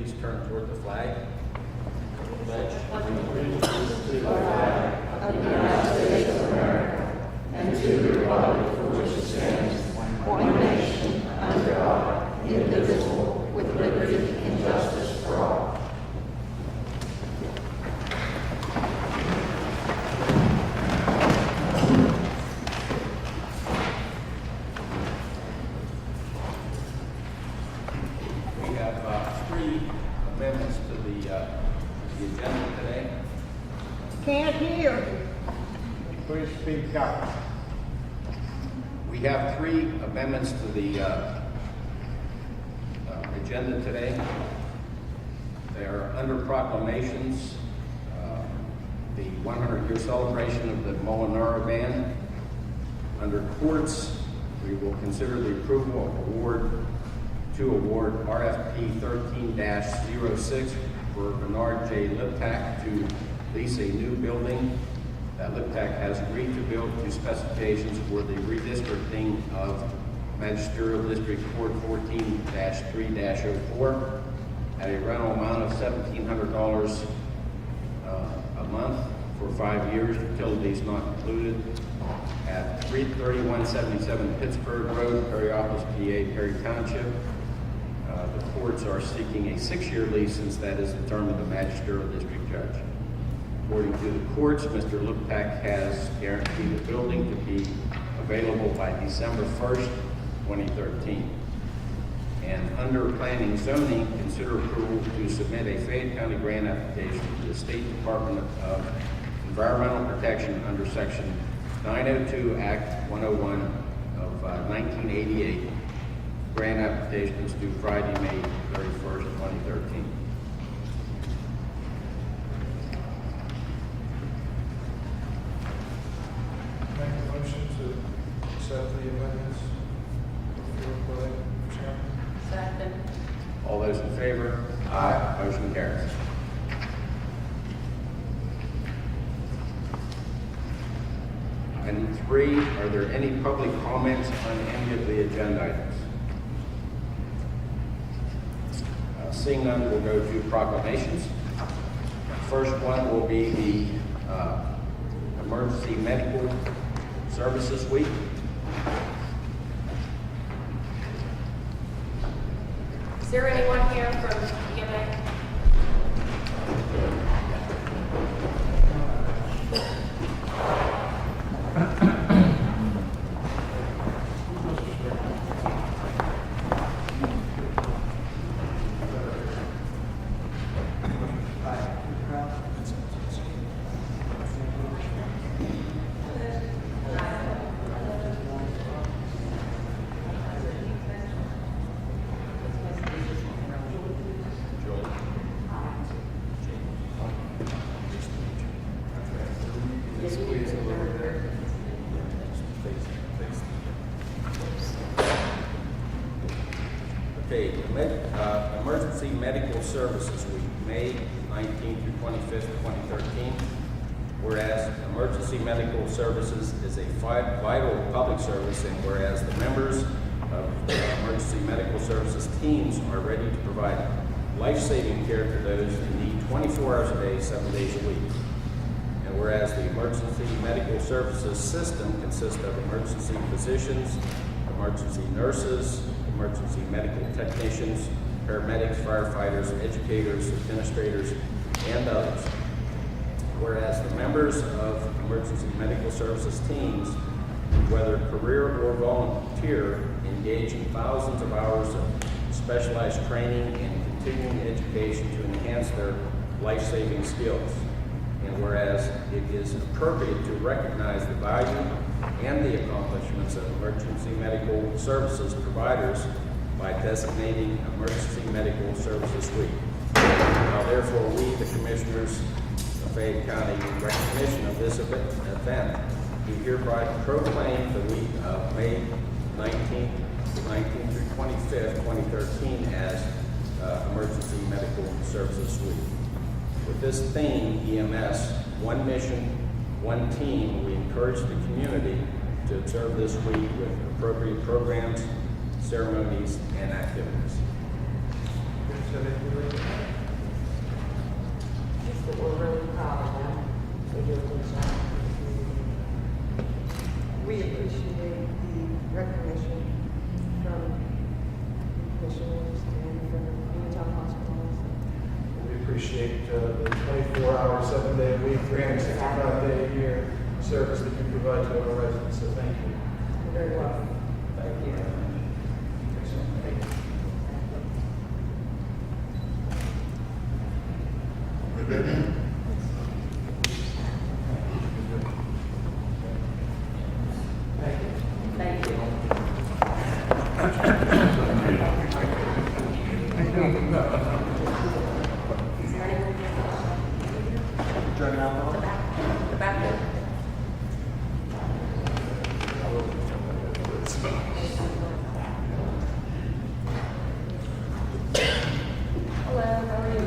please turn toward the flag. Pledge allegiance to the flag of the United States of America and to the republic for which it stands, one nation, under God, indivisible, with liberty and justice for all. We have three amendments to the agenda today. Can't hear. Please speak up. We have three amendments to the agenda today. They are under proclamations, the 100-year celebration of the Molinaro Band. Under courts, we will consider the approval of award RFP 13-06 for Bernard J. Liptak to lease a new building that Liptak has agreed to build to specifications for the redistricting of Magisterial District Court 14-3-04 at a rental amount of $1,700 a month for 5 years, utilities not included, at 3177 Pittsburgh Road, Perryopolis, PA, Perry Township. The courts are seeking a 6-year lease since that is the term of the Magisterial District Judge. According to the courts, Mr. Liptak has guaranteed the building to be available by December 1st, 2013. And under planning zoning, consider approval to submit a Fayette County grant application to the State Department of Environmental Protection under Section 902 Act 101 of 1988. Grant application is due Friday, May 31st, 2013. Make a motion to accept the amendments before play. Second. All those in favor? Aye. Motion carries. Item 3, are there any public comments on any of the agenda items? Seeing none, we'll go to proclamations. First one will be the Emergency Medical Services Week. Is there anyone here from EMA? Okay, Emergency Medical Services Week, May 19th through 25th, 2013. Whereas emergency medical services is a vital public service, and whereas the members of emergency medical services teams are ready to provide life-saving care to those who need 24 hours a day, 7 days a week. And whereas the emergency medical services system consists of emergency physicians, emergency nurses, emergency medical technicians, paramedics, firefighters, educators, administrators, and others. Whereas the members of emergency medical services teams, whether career or volunteer, engage in thousands of hours of specialized training and continuing education to enhance their life-saving skills. And whereas it is appropriate to recognize the value and the accomplishments of emergency medical services providers by designating Emergency Medical Services Week. Now, therefore, we, the Commissioners of Fayette County, in recognition of this event, do hereby proclaim the week of May 19th through 25th, 2013 as Emergency Medical Services Week. With this theme, EMS, one mission, one team, we encourage the community to observe this week with appropriate programs, ceremonies, and activities. Lee? Just that we're really proud of them. They do a good job. We appreciate the recognition from commissioners and from Utah hospitals. We appreciate the 24-hour, 7-day a week, 365-day a year service that you provide to our residents, so thank you. You're very welcome. Thank you. Thank you. Is there anyone here? Drug and alcohol? Tobacco? Hello, how are you?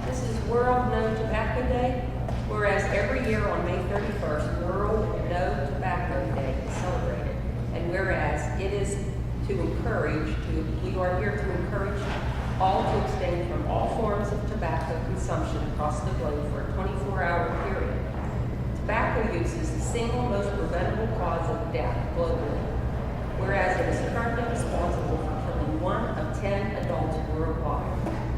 This is World No Tobacco Day, whereas every year on May 31st, World No Tobacco Day is celebrated. And whereas it is we are here to encourage all to abstain from all forms of tobacco consumption across the globe for a 24-hour period. Tobacco use is the single most preventable cause of death globally, whereas it is currently responsible for killing 1 of 10 adults worldwide.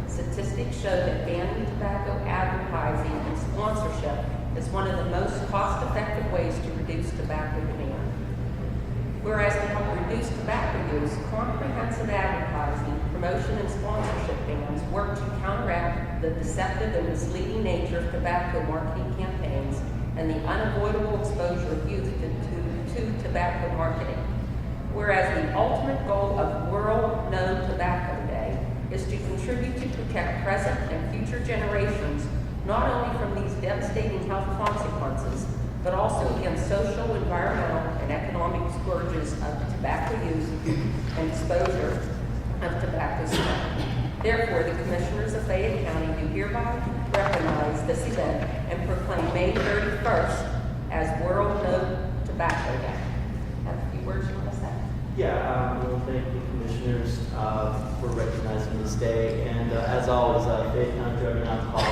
Statistics show that banning tobacco advertising and sponsorship is one of the most cost-effective ways to reduce tobacco demand. Whereas to help reduce tobacco use, comprehensive advertising, promotion, and sponsorship bans work to counteract the deceptive and misleading nature of tobacco marketing campaigns and the unavoidable exposure of youth to tobacco marketing. Whereas the ultimate goal of World No Tobacco Day is to contribute to protect present and future generations not only from these devastating health consequences, but also against social, environmental, and economic scourges of tobacco use and exposure of tobacco smoke. Therefore, the Commissioners of Fayette County do hereby recognize this event and proclaim May 31st as World No Tobacco Day. Have a few words you want to say? Yeah, well, thank the commissioners for recognizing this day. And as always, Fayette County Drug and Alcohol,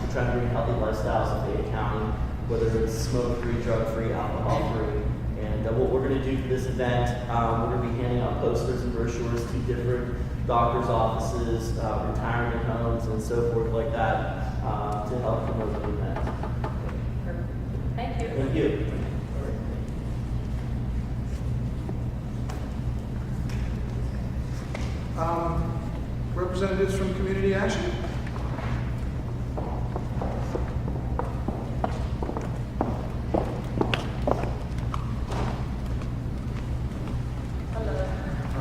we're trying to bring healthy lifestyles in Fayette County, whether it's smoke-free, drug-free, alcohol-free. And what we're going to do for this event, we're going to be handing out posters and brochures to different doctors' offices, retirement homes, and so forth like that to help promote the event. Thank you. Thank you. Representatives from Community Action. Hello.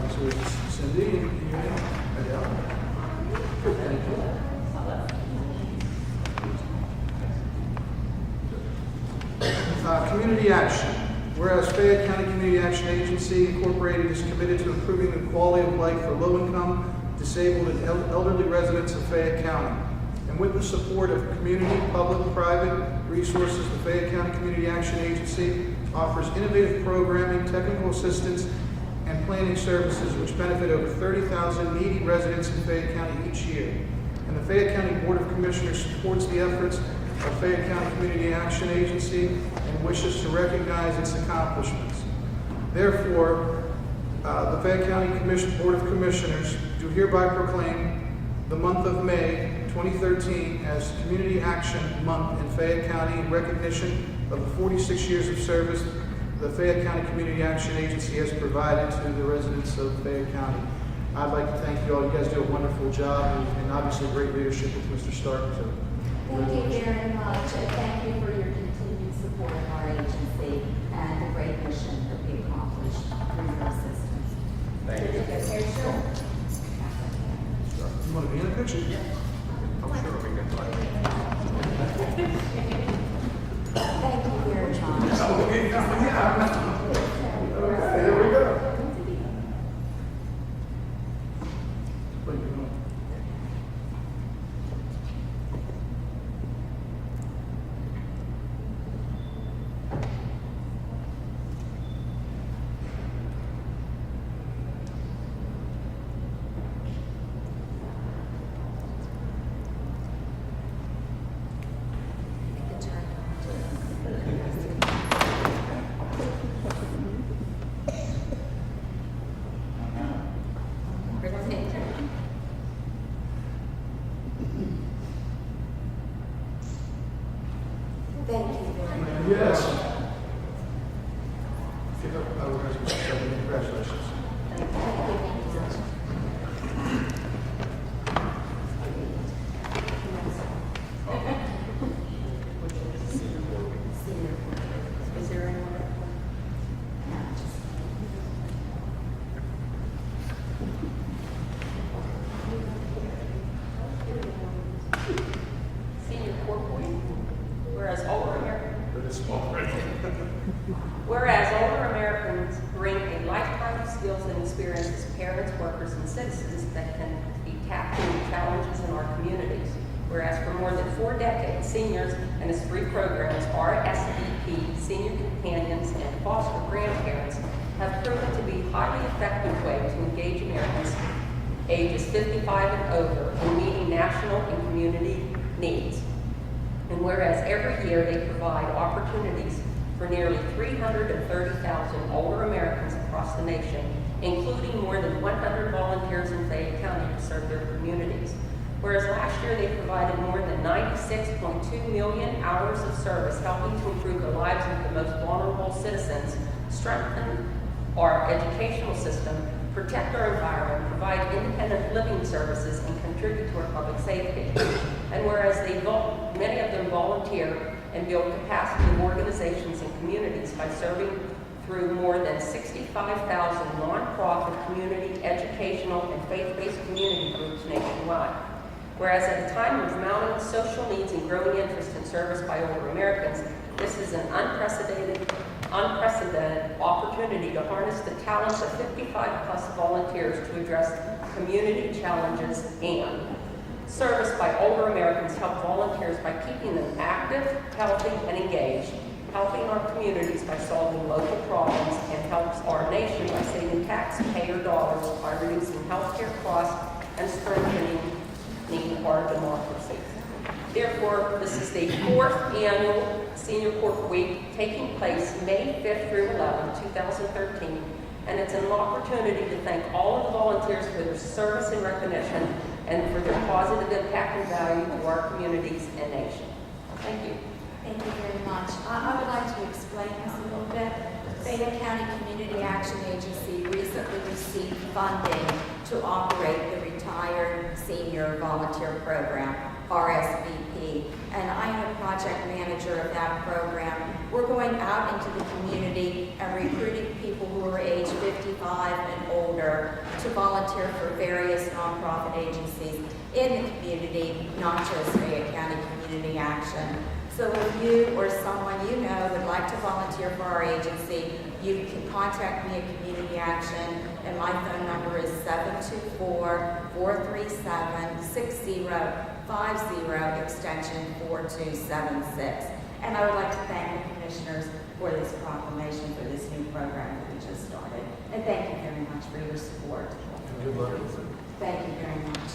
So it's Cindy and Adele. Good, thank you. Community Action. Whereas Fayette County Community Action Agency Incorporated is committed to improving the quality of life for low-income, disabled, and elderly residents of Fayette County. And with the support of community, public, private resources, the Fayette County Community Action Agency offers innovative programming, technical assistance, and planning services which benefit over 30,000 needy residents in Fayette County each year. And the Fayette County Board of Commissioners supports the efforts of Fayette County Community Action Agency and wishes to recognize its accomplishments. Therefore, the Fayette County Board of Commissioners do hereby proclaim the month of May 2013 as Community Action Month in Fayette County in recognition of the 46 years of service the Fayette County Community Action Agency has provided to the residents of Fayette County. I'd like to thank you all. You guys do a wonderful job and obviously great leadership with Mr. Stark. So, Thank you very much, and thank you for your continued support of our agency and the great mission that we accomplished through your assistance. Thank you. you want to be in a picture? Yeah. I'm sure we can find it. Thank you very much. Okay, here we go. What are you doing? Thank you very much. Yes. Congratulations. Is there anyone? Senior Court Week, whereas older Americans bring a lifetime of skills and experience as parents, workers, and citizens that can be tackling challenges in our communities. Whereas for more than 4 decades, seniors and its 3 programs, RSVP, Senior Companions, and Foster Grandparents, have proven to be a highly effective way to engage Americans ages 55 and over in meeting national and community needs. And whereas every year they provide opportunities for nearly 330,000 older Americans across the nation, including more than 100 volunteers in Fayette County to serve their communities. Whereas last year they provided more than 96.2 million hours of service, helping to improve the lives of the most vulnerable citizens, strengthen our educational system, protect our environment, provide independent living services, and contribute to our public safety. And whereas many of them volunteer and build capacity of organizations and communities by serving through more than 65,000 nonprofit, community, educational, and faith-based community groups nationwide. Whereas at a time of mounting social needs and growing interest in service by older Americans, this is an unprecedented opportunity to harness the talents of 55-plus volunteers to address community challenges, and service by older Americans help volunteers by keeping them active, healthy, and engaged, helping our communities by solving local problems, and helps our nation by saving taxpayer dollars by reducing healthcare costs and strengthening our democracy. Therefore, this is the 4th annual Senior Court Week taking place May 5th through 11th, 2013, and it's an opportunity to thank all of the volunteers for their service and recognition and for their positive impact and value to our communities and nation. Thank you. Thank you very much. I would like to explain this a little bit. Fayette County Community Action Agency recently received funding to operate the Retired Senior Volunteer Program, RSVP, and I am a project manager of that program. We're going out into the community and recruiting people who are age 55 and older to volunteer for various nonprofit agencies in the community, not just Fayette County Community Action. So if you or someone you know would like to volunteer for our agency, you can contact me at Community Action, and my phone number is 724-437-6050, extension 4276. And I would like to thank the commissioners for this proclamation for this new program that we just started. And thank you very much for your support. Good luck with it. Thank you very much.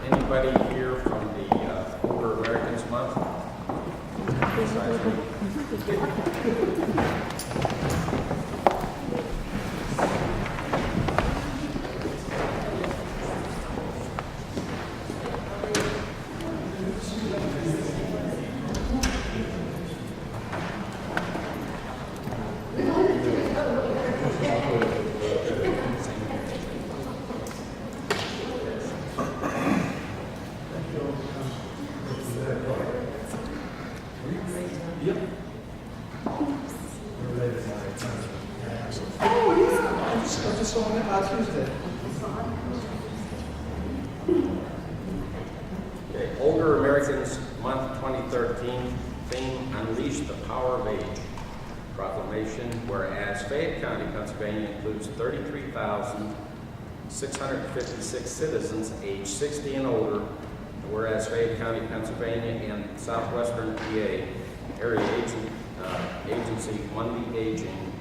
Anybody here from the Older Americans Month? Tuesday. Okay, Older Americans Month 2013, theme Unleash the Power of Age. Proclamation, whereas Fayette County, Pennsylvania includes 33,656 citizens aged 60 and older, whereas Fayette County, Pennsylvania and Southwestern PA Area Agency on the Aging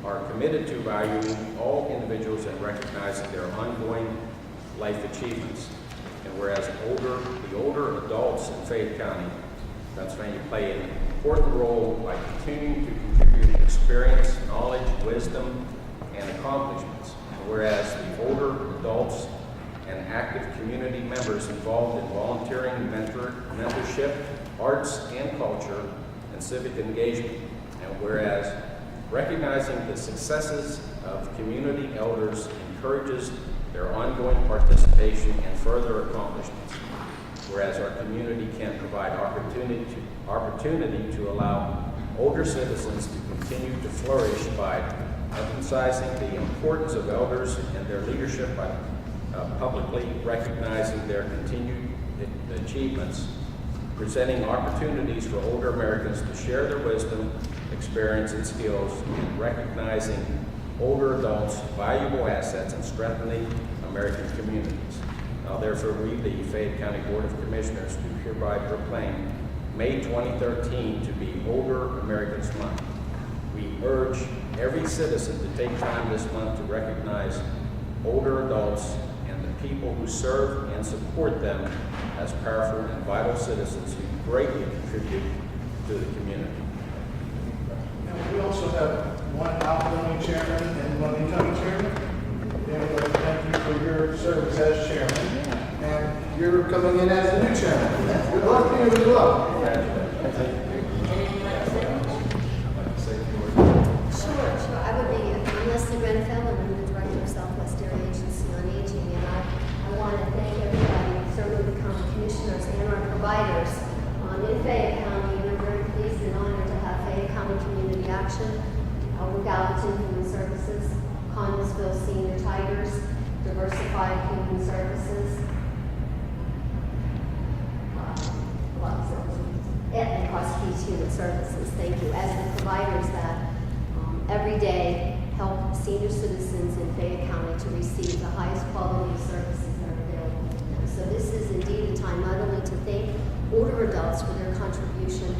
are committed to valuing all individuals and recognizing their ongoing life achievements. And whereas the older adults in Fayette County, Pennsylvania, play an important role by continuing to contribute experience, knowledge, wisdom, and accomplishments. And whereas the older adults and active community members involved in volunteering, mentorship, arts and culture, and civic engagement. And whereas recognizing the successes of community elders encourages their ongoing participation and further accomplishments. Whereas our community can provide opportunity to allow older citizens to continue to flourish by emphasizing the importance of elders and their leadership by publicly recognizing their continued achievements, presenting opportunities for older Americans to share their wisdom, experience, and skills, and recognizing older adults' valuable assets and strengthening American communities. Now therefore, we, the Fayette County Board of Commissioners, do hereby proclaim May 2013 to be Older Americans Month. We urge every citizen to take time this month to recognize older adults and the people who serve and support them as powerful and vital citizens who greatly contribute to the community. And we also have one outgoing chairman and one incoming chairman. And we'd like to thank you for your service as chairman. And you're coming in as the new chairman. Good luck to you as well. Sure. I would be, I'm Leslie Grenfell, and I'm the Director of Southwest Area Agency on Aging, and I want to thank everybody, certainly the county commissioners and our providers in Fayette County, and I'm very pleased and honored to have Fayette County Community Action, Gallatin Human Services, Connellsville Senior Tigers, Diversified Human Services, and Cross Keys Human Services. Thank you. As the providers that every day help senior citizens in Fayette County to receive the highest quality of services that are available to them. So this is indeed a time not only to thank older adults for their contribution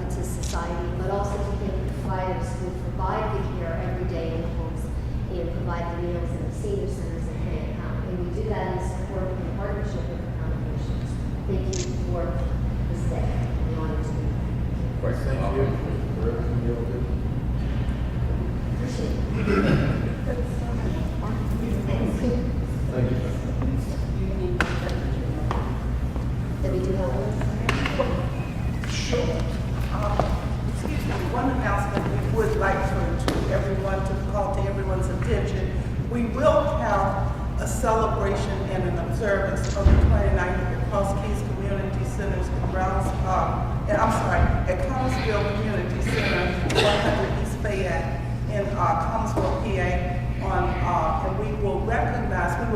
to society, but also to thank the providers who provide the care every day in the homes and provide the meals in the senior centers in Fayette County. And we do that in support and partnership with the county commissioners. Thank you for this day. I'm honored to be here. Thank you. Thank you. Debbie, do you have one? Sure. Excuse me, one announcement we would like to call to everyone's attention. We will have a celebration and an observance on the 29th at Cross Keys Community Centers in at Connellsville Community Center, 100 East Fayette in Connellsville, PA. And we will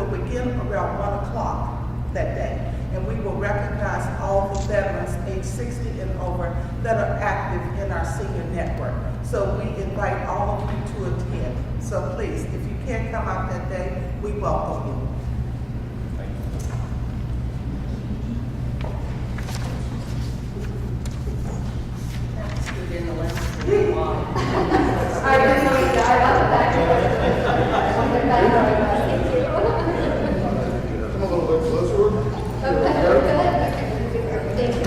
begin around 1 o'clock that day. And we will recognize all the veterans age 60 and over that are active in our senior network. So we invite all of you to attend. So please, if you can't come out that day, we welcome you. Come a little bit closer. Thank you.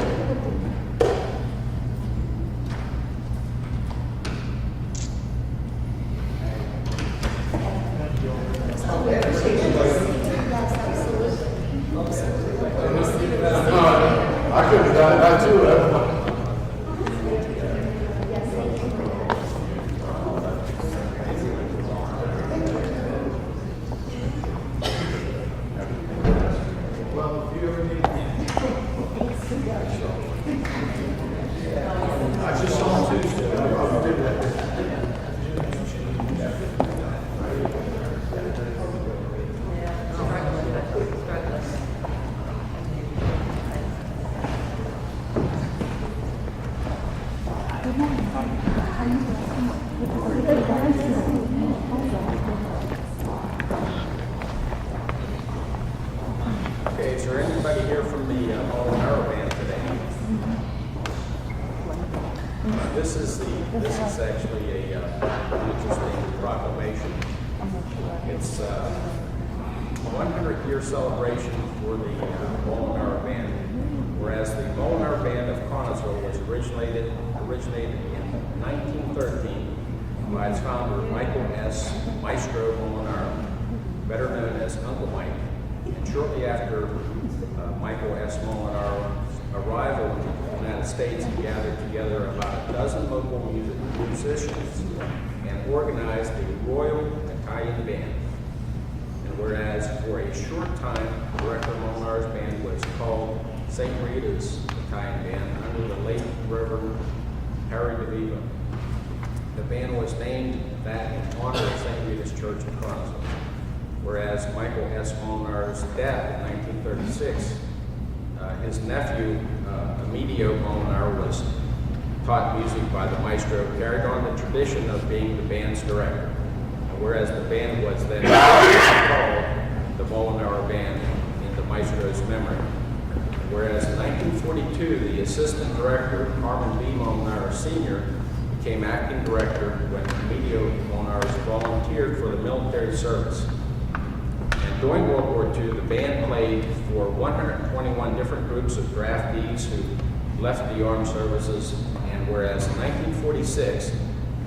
So we appreciate you. It's a 100-year celebration for the Molinaro Band, whereas the Molinaro Band of Connellsville was originated in 1913 by its founder, Michael S. Maestro Molinaro, better known as Uncle Mike. And shortly after Michael S. Molinaro's arrival in the United States, he gathered together about a dozen local musicians and organized the Royal Italian Band. And whereas for a short time, Director Molinaro's band was called St. Rita's Italian Band under the late Reverend Harry DeVivo. The band was named that in honor of St. Rita's Church in Connellsville. Whereas Michael S. Molinaro's death in 1936, his nephew, Emilio Molinaro, was taught music by the maestro, carried on the tradition of being the band's director. And whereas the band was then called the Molinaro Band in the maestro's memory. Whereas in 1942, the assistant director, Carmen B. Molinaro Sr., became acting director when Emilio Molinaro volunteered for the military service. And during World War II, the band played for 121 different groups of draftees who left the armed services. And whereas in 1946,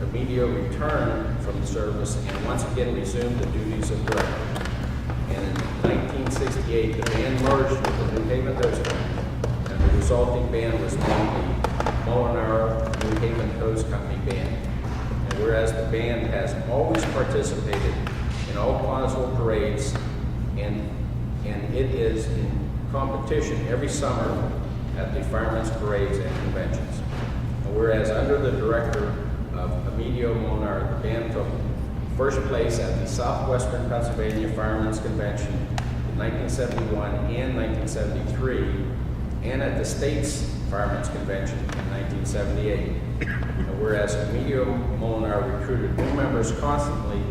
Emilio returned from the service and once again resumed the duties of director. And in 1968, the band merged with the New Haven Host Company, and the resulting band was named the Molinaro New Haven Host Company Band. And whereas the band has always participated in all Connellsville parades, and it is in competition every summer at the firemen's parades and conventions. And whereas under the director of Emilio Molinaro, the band took first place at the Southwestern Pennsylvania Firemen's Convention in 1971 and 1973, and at the State's Firemen's Convention in 1978. And whereas Emilio Molinaro recruited new members constantly,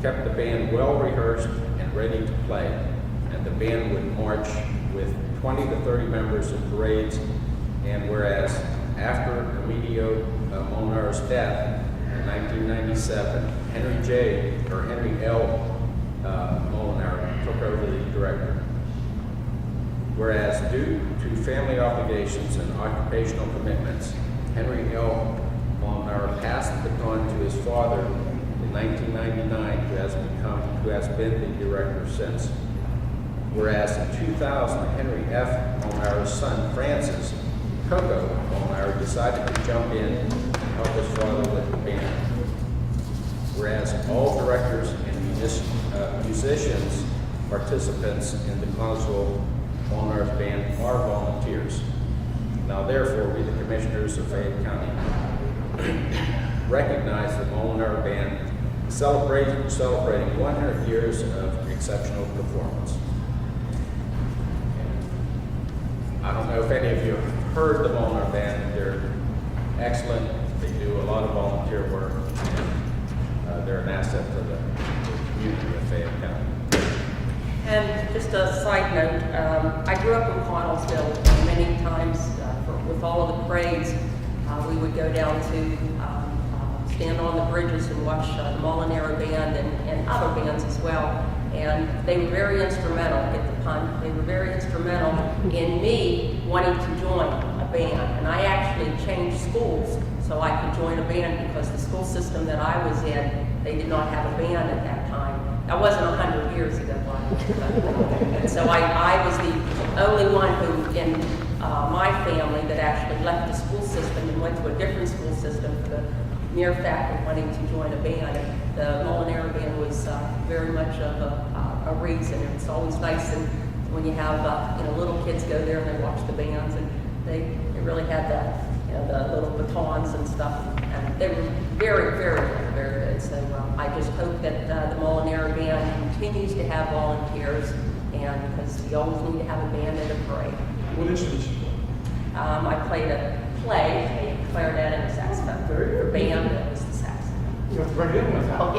kept the band well rehearsed and ready to play, and the band would march with 20 to 30 members in parades. And whereas after Emilio Molinaro's death in 1997, Henry L. Molinaro took over the director. Whereas due to family obligations and occupational commitments, Henry L. Molinaro passed the baton to his father in 1999, who has been the director since. Whereas in 2000, Henry F. Molinaro's son, Francis Coco Molinaro, decided to jump in and help his father with the band. Whereas all directors and musicians, participants in the Connellsville Molinaro's band are volunteers. Now therefore, we, the Commissioners of Fayette County, recognize the Molinaro Band celebrating 100 years of exceptional performance. I don't know if any of you have heard the Molinaro Band. They're excellent. They do a lot of volunteer work, and they're an asset to the community of Fayette County. And just a side note, I grew up in Connellsville. Many times with all of the parades, we would go down to stand on the bridges and watch the Molinaro Band and other bands as well. And they were very instrumental, get the pun, they were very instrumental in me wanting to join a band. And I actually changed schools so I could join a band because the school system that I was in, they did not have a band at that time. That wasn't 100 years ago, and so I was the only one who in my family that actually left the school system and went to a different school system for the mere fact of wanting to join a band. And the Molinaro Band was very much of a reason. And it's always nice and when you have little kids go there and they watch the bands, and they really had that, the little batons and stuff, and they were very, very, very good. So I just hope that the Molinaro Band continues to have volunteers, and because you always need to have a band at a parade. What instruments you play? I played a clarinet and a saxophone. For band, it was the saxophone. You have to bring it in without.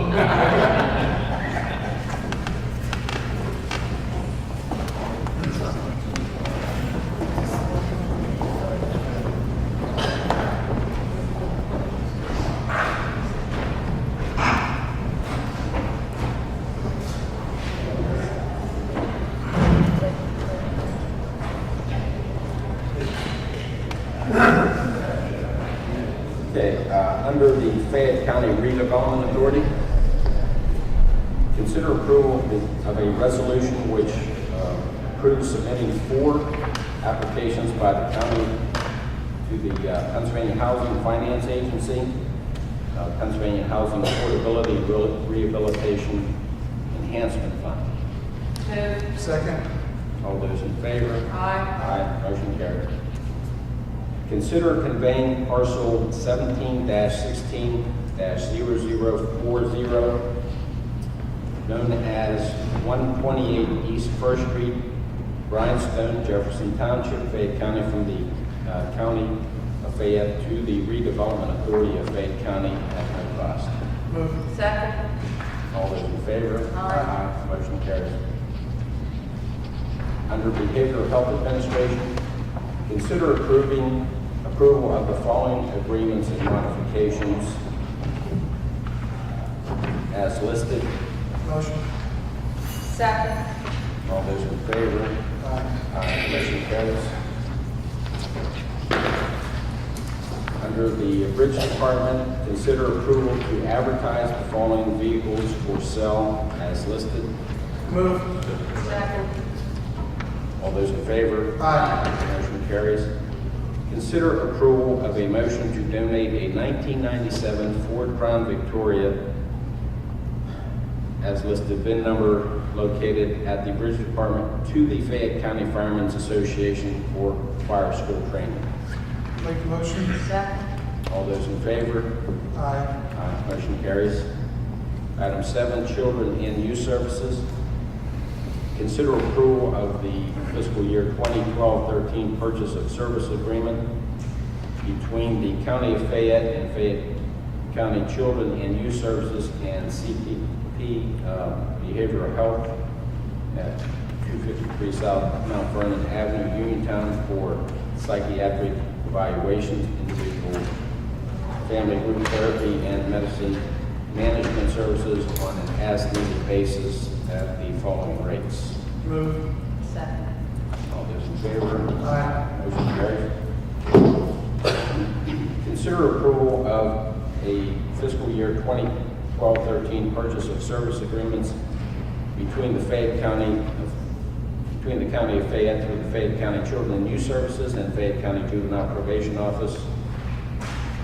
Fayette County Redevelopment Authority. Consider approval of a resolution which approves submitting 4 applications by the county to the Pennsylvania Housing Finance Agency, Pennsylvania Housing Affordability Rehabilitation Enhancement Fund. Move. Second. All those in favor? Aye. Aye, motion carries. Consider conveying parcel 17-16-0040, known as 128 East First Street, Bryanstone, Jefferson Township, Fayette County, from the County of Fayette to the Redevelopment Authority of Fayette County at no cost. Move. Second. All those in favor? Aye. Motion carries. Under Behavioral Health Administration, consider approval of the following agreements and modifications as listed. Motion. Second. All those in favor? Aye. Motion carries. Under the Bridge Department, consider approval to advertise the following vehicles for sale as listed. Move. Second. All those in favor? Aye. Motion carries. Consider approval of a motion to donate a 1997 Ford Crown Victoria as listed, VIN number located at the Bridge Department, to the Fayette County Firemen's Association for fire school training. Make the motion. Second. All those in favor? Aye. Motion carries. Item 7, Children and Youth Services. Consider approval of the fiscal year 2012-13 purchase of service agreement between the County of Fayette and Fayette County Children and Youth Services and CPP Behavioral Health at 253 South Mount Vernon Avenue, Uniontown, for psychiatric evaluations, individual family group therapy, and medicine management services on an as-needed basis at the following rates. Move. Second. All those in favor? Aye. Motion carries. Consider approval of a fiscal year 2012-13 purchase of service agreements between the County of Fayette through the Fayette County Children and Youth Services and Fayette County Juvenile Probation Office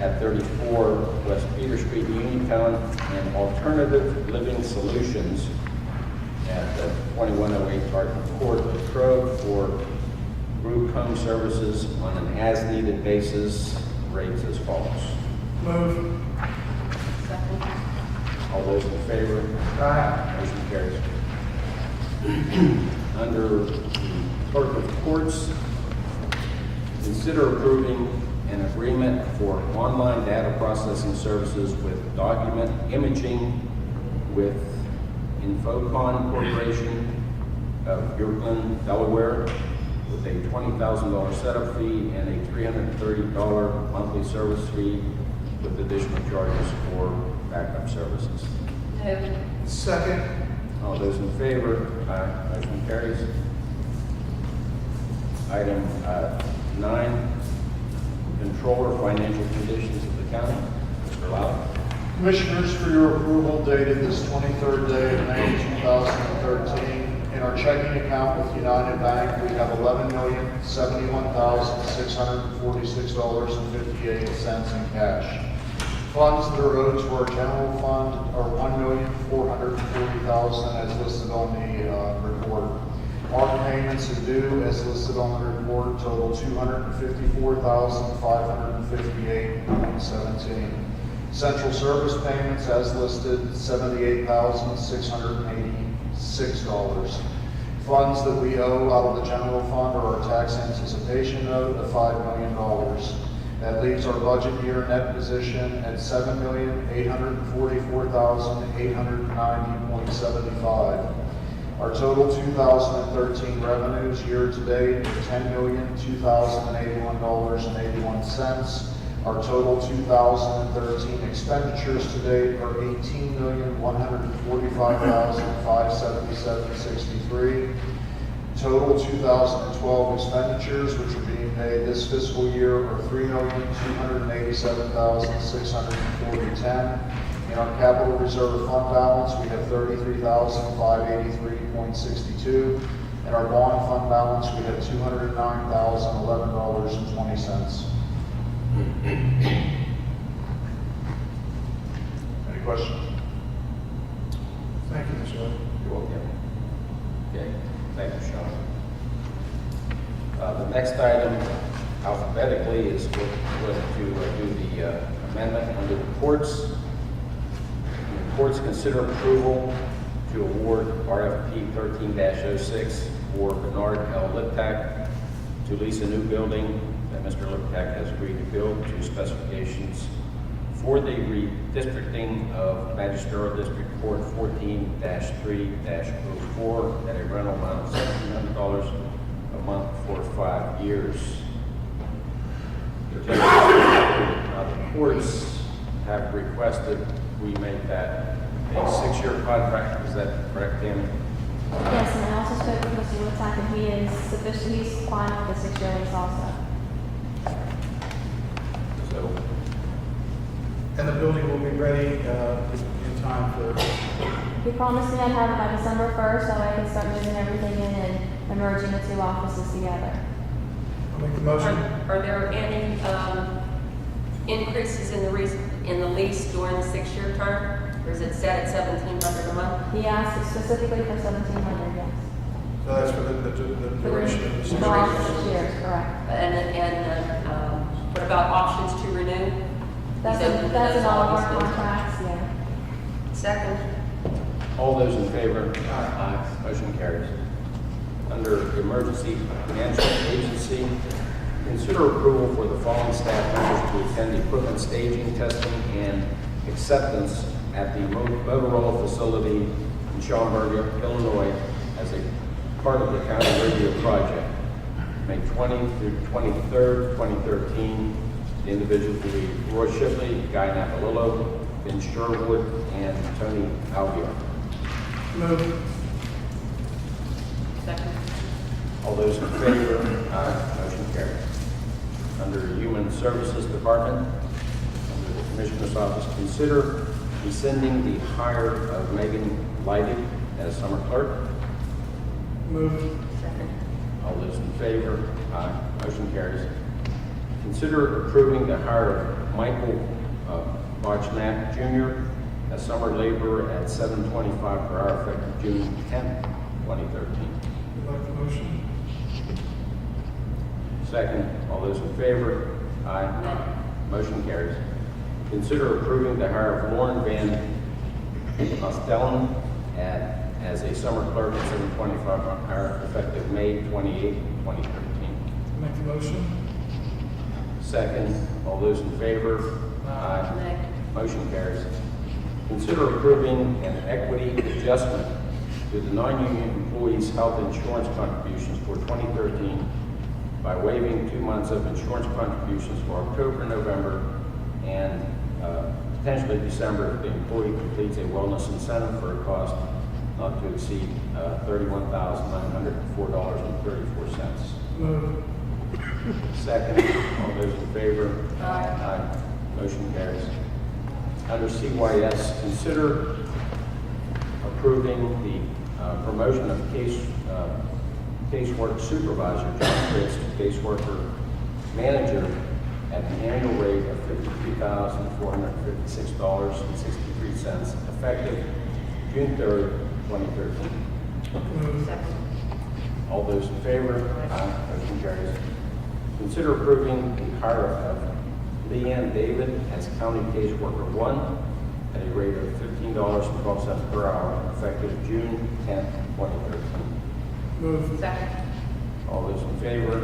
at 34 West Peter Street, Uniontown, and Alternative Living Solutions at 2108 Tartan Court, Latrobe, for group home services on an as-needed basis, rates as follows. Move. Second. All those in favor? Aye. Motion carries. Under the Clerk of Courts, consider approving an agreement for online data processing services with document imaging with Infocon Corporation of Yorkland, Delaware, with a $20,000 setup fee and a $330 monthly service fee with additional charges for backup services. Move. Second. All those in favor? Aye. Motion carries. Item 9, Controller Financial Conditions of the County. Mr. Lau. Commissioners, for your approval dated this 23rd day of May 2013, in our checking account with United Bank, we have $11,071,646.58 in cash. Funds that are owed to our general fund are $1,440,000 as listed on the report. Our payments are due as listed on the report total $254,558.17. Central service payments as listed $78,686. Funds that we owe out of the general fund are our tax anticipation note of $5 million. That leaves our budget year net position at $7,844,890.75. Our total 2013 revenues year to date are $10,002,081.81. Our total 2013 expenditures to date are $18,145,577.63. Total 2012 expenditures, which are being paid this fiscal year, are $3,287,640.10. In our capital reserve fund balance, we have $33,583.62. In our bond fund balance, we have $209,011.20. Any questions? Thank you, Mr. Webb. You're welcome. Okay, thank you, Sean. The next item alphabetically is to do the amendment under the courts. The courts consider approval to award RFP 13-06 for Bernard L. Liptak to lease a new building that Mr. Liptak has agreed to build to specifications for the redistricting of Magisterial District Court 14-3-04 at a rental amount of $1,700 a month for 5 years. The courts have requested we make that a 6-year contract. Is that correct, Tammy? Yes, and I also spoke with Mr. Woodcock, and he is sufficient, he's fine with the 6-year lease also. So, And the building will be ready in time for, He promised me I'd have it by December 1st, so I can start moving everything in and merging the 2 offices together. I'll make the motion. Are there any increases in the lease during the 6-year term? Or is it set at $1,700 a month? He asked specifically for $1,700, yes. So that's for the duration of the 6 For all years. 6 years, correct. And what about options to renew? That's He's open to in those all of our options. contracts, yeah. Second. all those in favor? Aye. Motion carries. Under Emergency Financial Agency, consider approval for the following staff members to attend equipment staging, testing, and acceptance at the Motorola facility in Schaumburg, Illinois, as a part of the county radio project. May 20th through 23rd, 2013. The individuals will be Roy Shipley, Guy Napalillo, Ben Sherwood, and Tony Albion. Move. Second. All those in favor? Aye. Motion carries. Under Human Services Department, under the Commissioner's Office, consider rescinding the hire of Megan Leidig as summer clerk. Move. Second. All those in favor? Aye. Motion carries. Consider approving the hire of Michael Bojnak Jr. as summer laborer at $7.25 per hour effective June 10th, 2013. Would like the motion. Second, all those in favor? Aye. Motion carries. Consider approving the hire of Lauren Van Ostellan as a summer clerk at $7.25 per hour effective May 28, 2013. Make the motion. Second, all those in favor? Aye. Nay. Motion carries. Consider approving an equity adjustment to the non-union employees' health insurance contributions for 2013 by waiving 2 months of insurance contributions for October, November, and potentially December if the employee completes a wellness incentive for a cost not to exceed $31,904.34. Move. Second, all those in favor? Aye. Motion carries. Under CYS, consider approving the promotion of casework supervisor, John Fritz, to caseworker manager at an annual rate of $53,456.63, effective June 3rd, 2013. Move. Second. All those in favor? Aye. Motion carries. Consider approving the hire of Leanne David as County Caseworker 1 at a rate of $15.12 per hour, effective June 10th, 2013. Move. Second. All those in favor?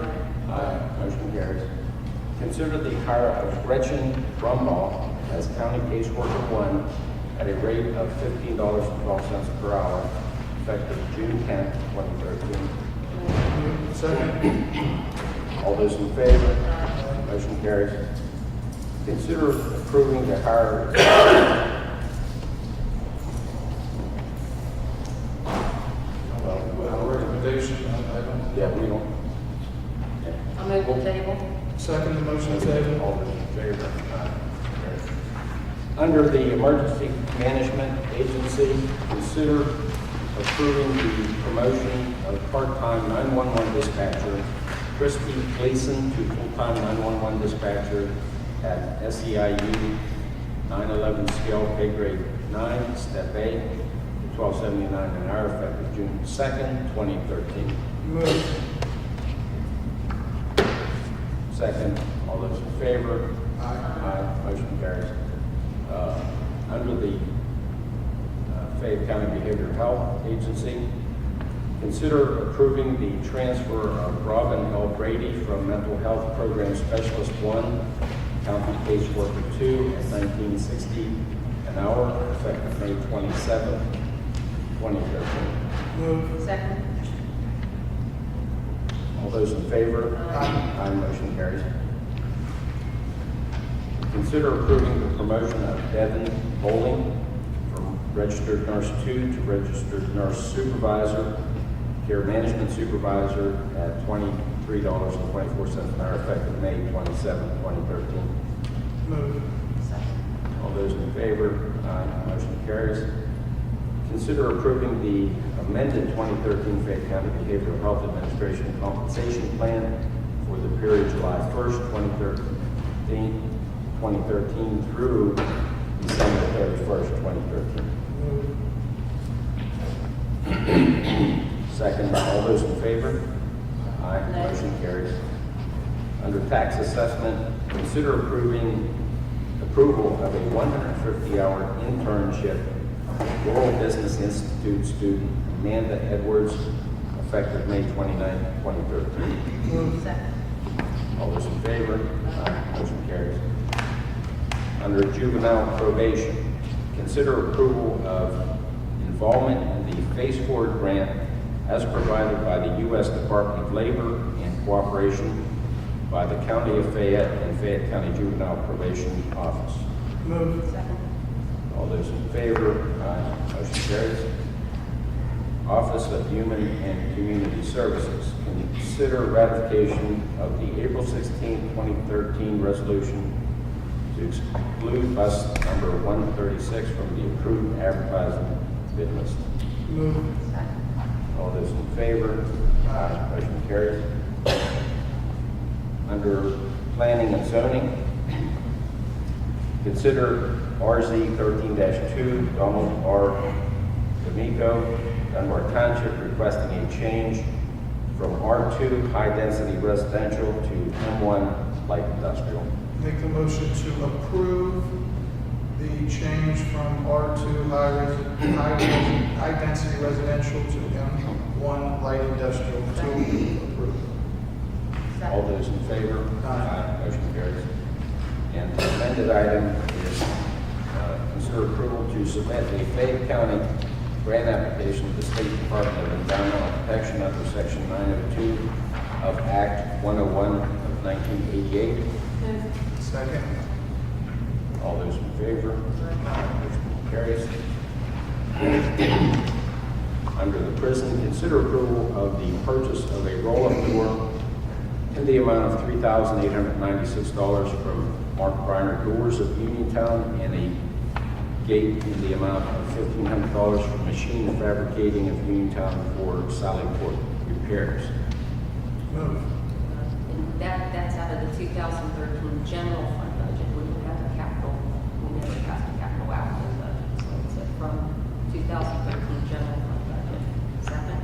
Aye. Motion carries. Consider the hire of Gretchen Brumbaugh as County Caseworker 1 at a rate of $15.12 per hour, effective June 10th, 2013. Move. Second. All those in favor? Motion carries. Consider approving the hire. Well, recommendation, I Yeah, we don't. Yeah. I'll move the table. Second the motion table. All those in favor? Aye. Under the Emergency Management Agency, consider approving the promotion of part-time 911 dispatcher Christy Gleason to full-time 911 dispatcher at SEIU 911 scale pay grade 9, step A, to $12.79 an hour effective June 2nd, 2013. Move. Second, all those in favor? Aye. Aye, motion carries. Under the Fayette County Behavioral Health Agency, consider approving the transfer of Robin L. Brady from Mental Health Program Specialist 1, County Caseworker 2 at $19.60 an hour, effective May 27, 2013. Move. Second. All those in favor? Aye. Aye, motion carries. Consider approving the promotion of Devin Bowling from registered nurse 2 to registered nurse supervisor, care management supervisor at $23.24 an hour effective May 27, 2013. Move. All those in favor? Aye, motion carries. Consider approving the amended 2013 Fayette County Behavioral Health Administration Compensation Plan for the period July 1st, 2013 through December 31st, 2013. Move. Second, all those in favor? Aye, Nay. motion carries. Under tax assessment, consider approval of a 150-hour internship Rural Business Institute student Amanda Edwards, effective May 29, 2013. Move. Second. All those in favor? Aye, motion carries. Under juvenile probation, consider approval of involvement in the Phase 4 grant as provided by the U.S. Department of Labor in cooperation by the County of Fayette and Fayette County Juvenile Probation Office. Move. Second. All those in favor? Aye, motion carries. Office of Human and Community Services, consider ratification of the April 16, 2013 resolution to exclude bus number 136 from the approved advertising bid list. Move. All those in favor? Aye, motion carries. Under Planning and Zoning, consider RZ 13-2, Donald R. D'Amico, Dunbar Township, requesting a change from R2 High Density Residential to M1 Light Industrial. Make the motion to approve the change from R2 high density residential to M1 light industrial. To approve. All those in favor? Aye. Motion carries. And the amended item is consider approval to submit a Fayette County grant application to the State Department of Environmental Protection under Section 902 of Act 101 of 1988. Second. All those in favor? Motion carries. Under the prison, consider approval of the purchase of a roll-up door in the amount of $3,896 from Mark Briner Doors of Uniontown and a gate in the amount of $1,500 from Machine Fabricating of Uniontown for Sallyport repairs. Move. And that's out of the 2013 general fund budget. We don't have a capital, we never passed a capital outlay budget. So it's from 2013 general fund budget. Second.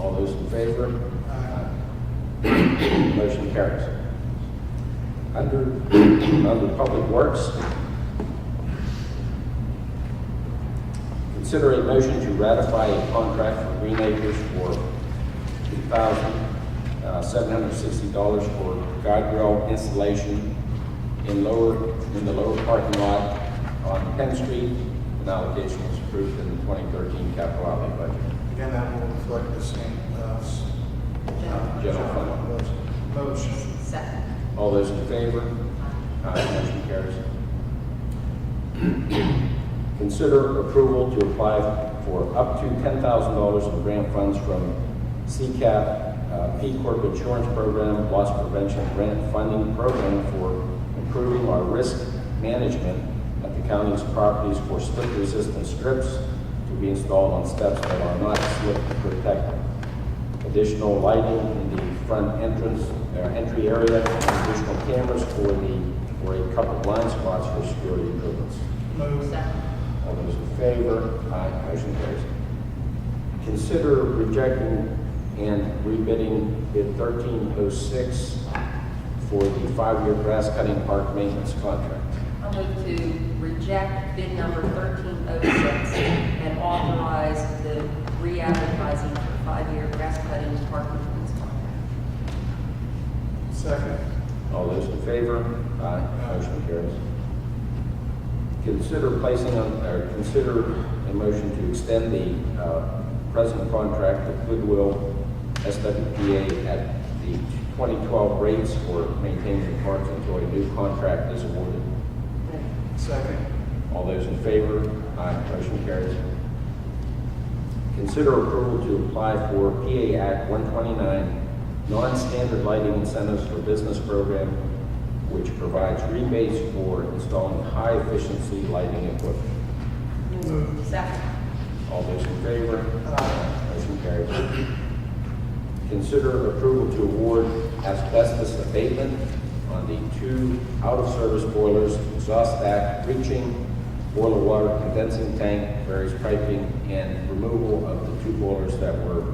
All those in favor? Aye. Motion carries. Under Public Works, consider a motion to ratify a contract for Green Acres for $2,760 for guardrail installation in the lower parking lot on Penn Street. An allocation was approved in the 2013 capital outlay budget. Again, that will reflect the same General fund. motion. Second. All those in favor? Motion carries. Consider approval to apply for up to $10,000 in grant funds from CCAP P Corp Insurance Program, Loss Prevention Grant Funding Program for improving our risk management at the county's properties for slip-resistant strips to be installed on steps that are not slip protected. Additional lighting in the front entry area, and additional cameras for a couple blind spots for security improvements. Move. All those in favor? Aye. Motion carries. Consider rejecting and rebidding bid 1306 for the 5-year grass cutting park maintenance contract. I'll move to reject bid number 1306 and authorize the re-advertising for 5-year grass cutting park maintenance contract. Second. All those in favor? Aye. Motion carries. Consider a motion to extend the present contract with Goodwill SWPA at the 2012 rates for maintaining the parks until a new contract is awarded. Second. All those in favor? Aye. Motion carries. Consider approval to apply for PA Act 129 non-standard lighting incentives for business program, which provides rebates for installing high-efficiency lighting equipment. Move. Second. All those in favor? Motion carries. Consider approval to award asbestos abatement on the 2 out-of-service boilers, exhaust stack, breaching, boiler water condensing tank, various piping, and removal of the 2 boilers that were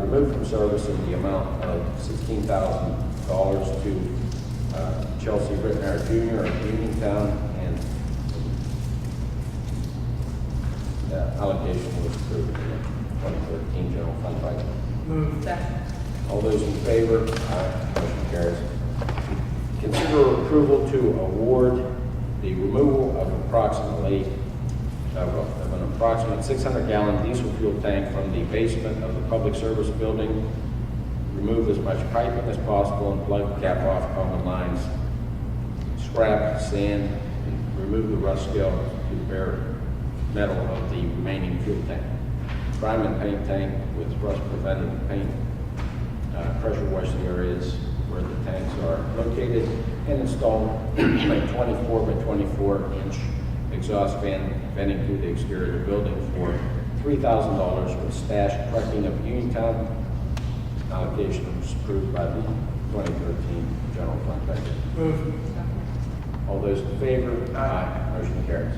removed from service in the amount of $16,000 to Chelsea Rittenhour Jr. of Uniontown, and allocation was approved in the 2013 general fund budget. Move. Second. All those in favor? Aye. Motion carries. Consider approval to award the removal of an approximate 600-gallon diesel fuel tank from the basement of the public service building. Remove as much piping as possible and plug cap off common lines. Scrap, sand, and remove the rust scale to bare metal of the remaining fuel tank. Prime and paint tank with rust-preventing paint. Pressure wash the areas where the tanks are located, and install a 24 by 24 inch exhaust fan venting through the exterior of the building for $3,000 with stash trucking of Uniontown. Allocation was approved by the 2013 general fund budget. Move. All those in favor? Aye. Motion carries.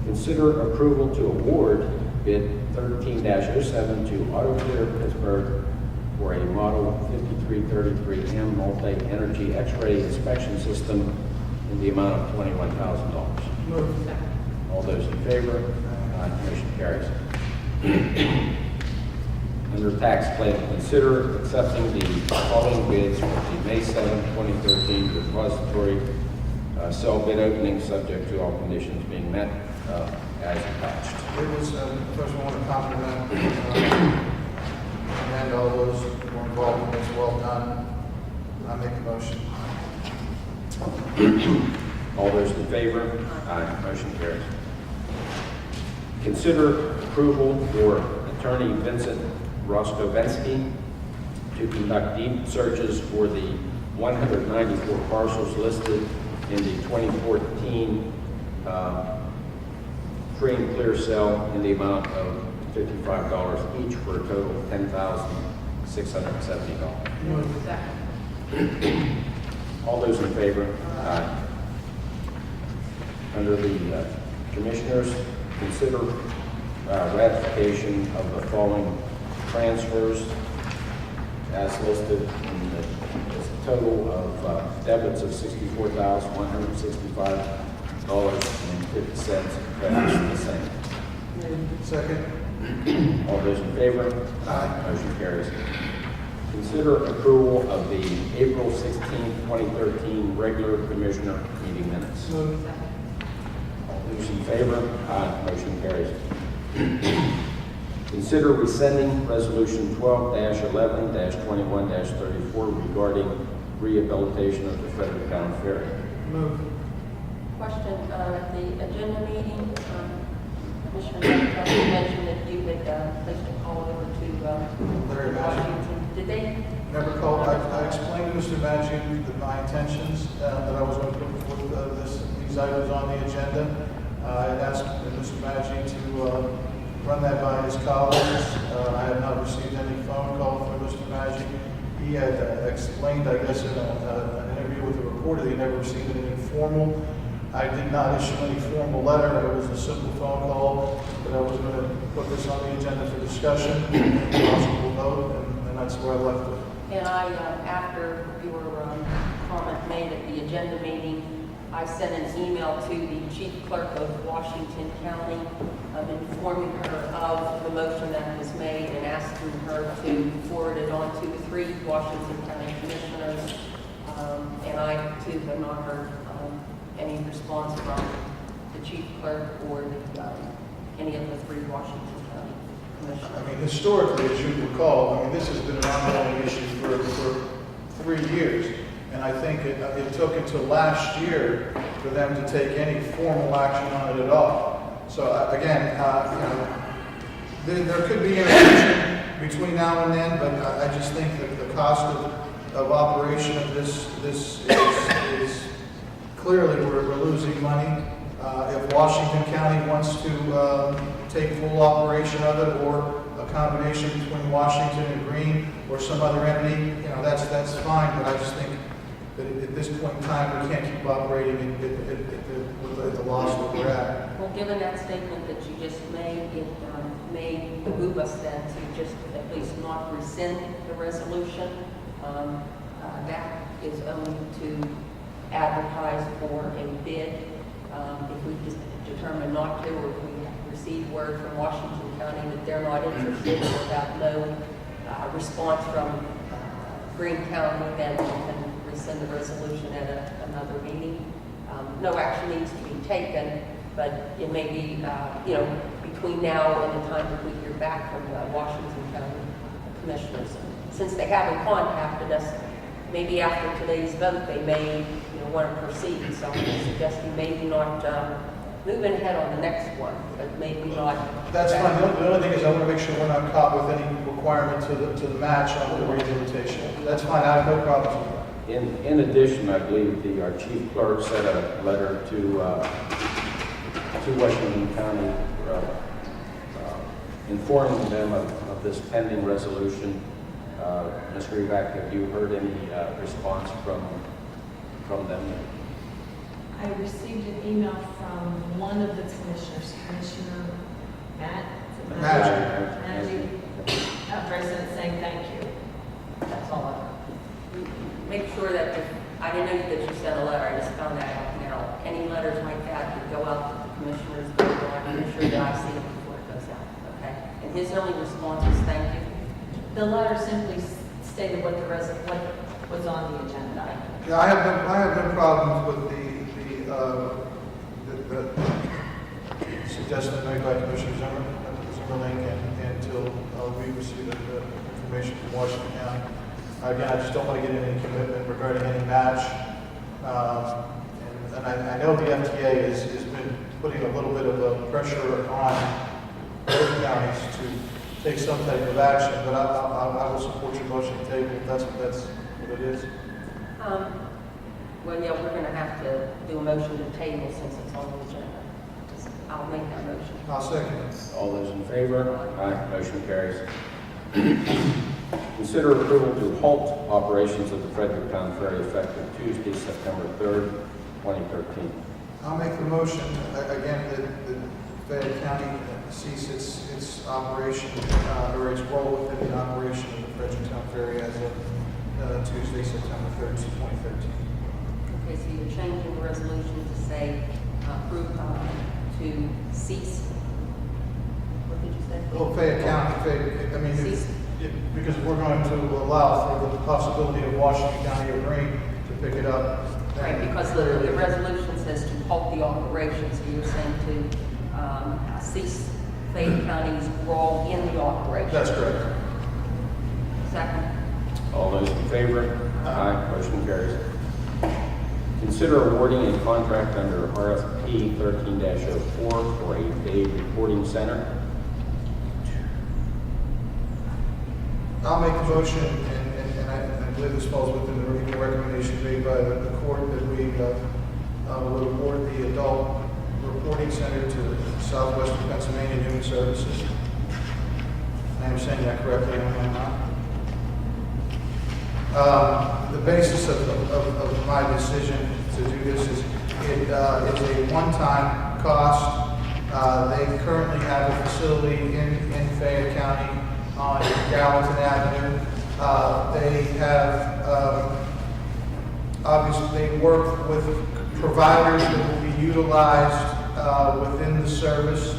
Consider approval to award bid 13-07 to Auto Clear Pittsburgh for a Model 5333M multi-energy X-ray inspection system in the amount of $21,000. Move. All those in favor? Aye. Motion carries. Under tax claim, consider accepting the following bids for the May 7, 2013 depository sale bid opening, subject to all conditions being met as attached. It was, first I want to compliment and all those who were involved in this. Well done. I make a motion. All those in favor? Aye. Motion carries. Consider approval for Attorney Vincent Roskovensky to conduct deep searches for the 194 parcels listed in the 2014 free and clear sale in the amount of $55 each for a total of $10,670. Move. Second. All those in favor? Aye. Under the Commissioners, consider ratification of the following transfers as listed in the total of debits of $64,165.50, credits the same. Second. All those in favor? Aye. Motion carries. Consider approval of the April 16, 2013 regular Commissioner meeting minutes. Move. All those in favor? Aye. Motion carries. Consider rescinding Resolution 12-11-21-34 regarding rehabilitation of the Fredericktown Ferry. Move. Question, at the agenda meeting, Commissioner Redpath mentioned that you had placed a call over to Larry Washington. Washington intentions that I was going to put these items on the agenda. I had asked Mr. Maggi to run that by his colleagues. I have not received any phone call from Mr. Maggi. He had explained, I guess, in an interview with a reporter, that he never received anything formal. I did not issue any formal letter. It was a simple phone call, but I was going to put this on the agenda for discussion, possible vote, and that's where I left it. And after your comment made at the agenda meeting, I sent an email to the chief clerk of Washington County, informing her of the motion that was made and asking her to forward it on to the 3 Washington County Commissioners. And I too have not heard any response from the chief clerk or any of the 3 Washington County Commissioners. I mean, historically, as you recall, I mean, this has been an ongoing issue for 3 years. And I think it took until last year for them to take any formal action on it at all. So again, there could be interaction between now and then, but I just think that the cost of operation of this is clearly we're losing money. If Washington County wants to take full operation of it, or a combination between Washington and Greene or some other entity, that's fine. But I just think that at this point in time, we can't keep operating at the loss that we're at. Well, given that statement that you just made, it may behoove us then to just at least not rescind the resolution. That is only to advertise for a bid. If we just determine not to, or if we receive word from Washington County that they're not interested, or without no response from Greene County, then we can rescind the resolution at another meeting. No action needs to be taken, but it may be, between now and the time that we hear back from the Washington County Commissioners. Since they haven't contacted us, maybe after today's vote, they may, want to proceed. So I'm suggesting maybe not moving ahead on the next one, but maybe not. That's fine. The only thing is I want to make sure we're not caught with any requirement to the match on the rehabilitation. That's fine. I have no problems with that. In addition, I believe our chief clerk sent a letter to Washington County informing them of this pending resolution. Ms. Reback, have you heard any response from them? I received an email from one of the commissioners, Commissioner Matt. Maggi. President saying thank you. That's all I make sure that I didn't know that you sent a letter. I just found that out now. Any letters like that that go out to the commissioners, I make sure that I see it before it goes out. Okay. And his only response was thank you. The letter simply stated what was on the agenda. Yeah, I have no problems with the suggestion made by Commissioner Zimmerlin until we receive the information from Washington County. Again, I just don't want to get any commitment regarding any match. And I know the FTA has been putting a little bit of pressure on both counties to take some type of action, but I will support your motion to table if that's what it is. Well, yeah, we're going to have to do a motion to table since it's on the agenda. I'll make that motion. I'll second it. All those in favor? Aye. Motion carries. Consider approval to halt operations of the Fredericktown Ferry effective Tuesday, September 3rd, 2013. I'll make the motion, again, that Fayette County cease its operation, or its role within the operation of the Fredericktown Ferry as of Tuesday, September 3rd, 2013. Okay, so you're changing the resolution to say approve to cease. What did you say? Well, Fayette County, because we're going to allow for the possibility of Washington County or Greene to pick it up. Right, because the resolution says to halt the operation, so you're saying to cease Fayette County's role in the operation. That's correct. Second. All those in favor? Aye. Motion carries. Consider awarding a contract under RFP 13-04 for a day reporting center. I'll make the motion, and believe this falls within the review recommendation made by the court that we would award the Adult Reporting Center to Southwestern Pennsylvania Human Services. I am saying that correctly, am I not? The basis of my decision to do this is it's a one-time cost. They currently have a facility in Fayette County on Gallatin Avenue. They have, obviously, they work with providers that will be utilized within the service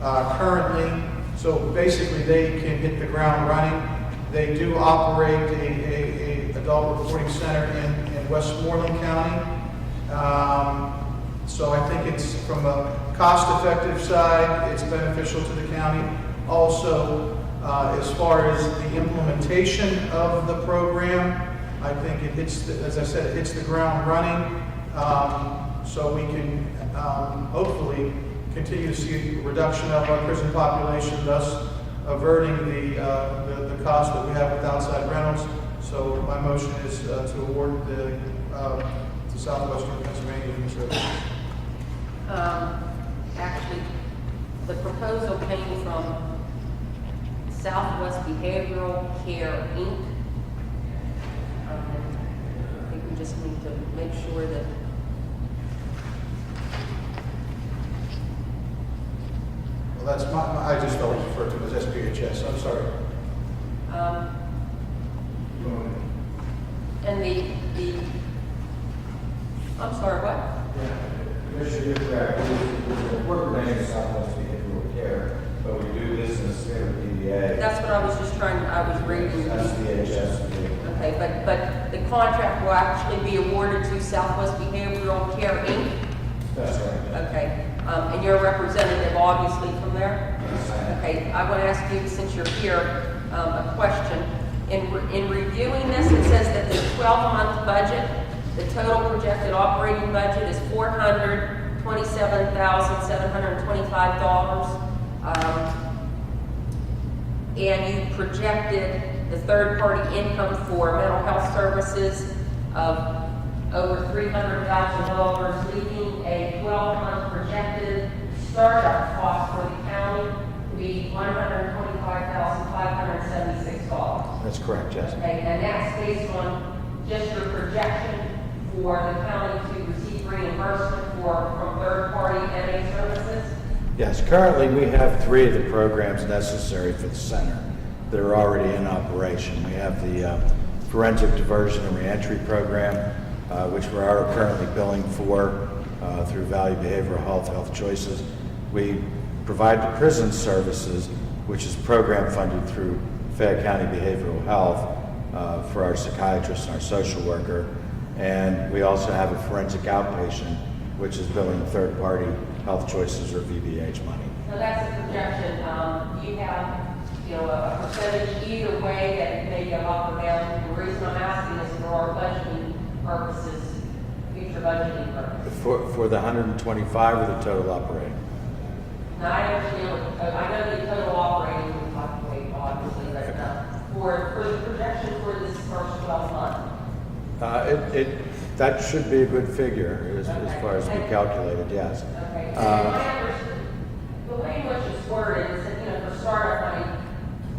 currently. So basically, they can hit the ground running. They do operate a adult reporting center in Westmoreland County. So I think it's, from a cost-effective side, it's beneficial to the county. Also, as far as the implementation of the program, I think it hits, as I said, it hits the ground running. So we can hopefully continue to see a reduction of our prison population, thus averting the cost that we have with outside rentals. So my motion is to award the to Southwestern Pennsylvania Human Services. Actually, the proposal came from Southwest Behavioral Care, Inc. I think we just need to make sure that Well, that's I just always refer to it as SPHS. I'm sorry. and I'm sorry, what? Commissioner, you're correct. We're name is Southwest Behavioral Care, but we do business here at PDA. That's what I was just I was reading. SPHS. Okay, but the contract will actually be awarded to Southwest Behavioral Care, Inc.? That's right. Okay, and you're a representative, obviously, from there? Okay, I want to ask you, since you're here, a question. In reviewing this, it says that the 12-month budget, the total projected operating budget is $427,725. And you projected the third-party income for mental health services of over $300,000, leaving a 12-month projected startup cost for the county to be $125,576. That's correct, Jess. Okay, and that's based on just your projection for the county to receive reimbursement from third-party MA services? Yes, currently we have 3 of the programs necessary for the center that are already in operation. We have the Forensic Diversion and Reentry Program, which we are currently billing for through Value Behavioral Health Choices. We provide the prison services, which is program funded through Fayette County Behavioral Health for our psychiatrist and our social worker. And we also have a forensic outpatient, which is billing third-party Health Choices or VBH money. So that's a projection. You have, a percentage either way that it may go up or down. The reason I'm asking is for our budgeting purposes, future budgeting purposes. For the 125 or the total operating? Now, I know the total operating will fluctuate, obviously, but for the projection for this first 12 months. That should be a good figure as far as we calculated, yes. Okay. The way in which it's worded is that, for startup money,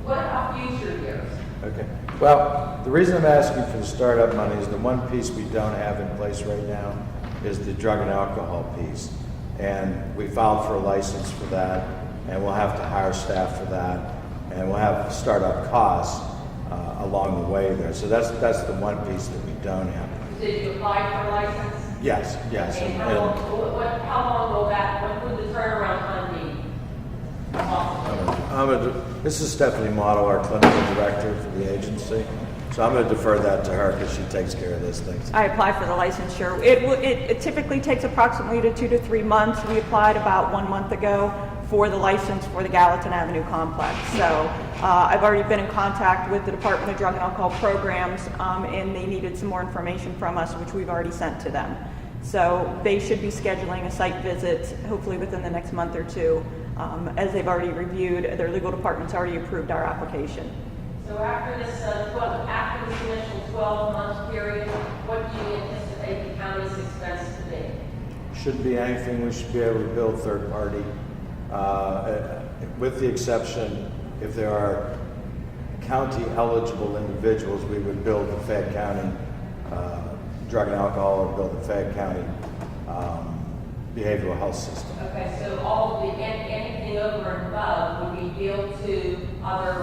what about future years? Okay. Well, the reason I'm asking for the startup money is the one piece we don't have in place right now is the drug and alcohol piece. And we filed for a license for that, and we'll have to hire staff for that, and we'll have startup costs along the way there. So that's the one piece that we don't have. Did you apply for a license? Yes. Okay, how long will what would the turnaround time be? This is Stephanie Motto, our clinical director for the agency. So I'm going to defer that to her because she takes care of those things. I applied for the licensure. It typically takes approximately 2 to 3 months. We applied about 1 month ago for the license for the Gallatin Avenue complex. So I've already been in contact with the Department of Drug and Alcohol Programs, and they needed some more information from us, which we've already sent to them. So they should be scheduling a site visit, hopefully within the next month or two, as they've already reviewed. Their legal department's already approved our application. So after this, after this initial 12-month period, what do you anticipate the county's expense to be? Shouldn't be anything, we should be able to bill third party, with the exception, if there are county eligible individuals, we would bill the Fayette County drug and alcohol, or bill the Fayette County behavioral health system. Okay, so all of the, anything over and above would be billed to other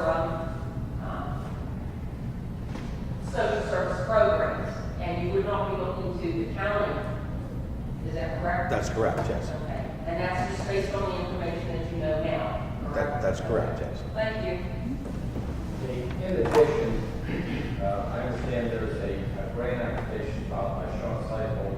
social service programs, and you would not be looking to the county. Is that correct? That's correct, yes. Okay, and that's just based on the information that you know now, correct? That's correct, yes. Thank you. In addition, I understand there's a grant application filed by Sean Seifel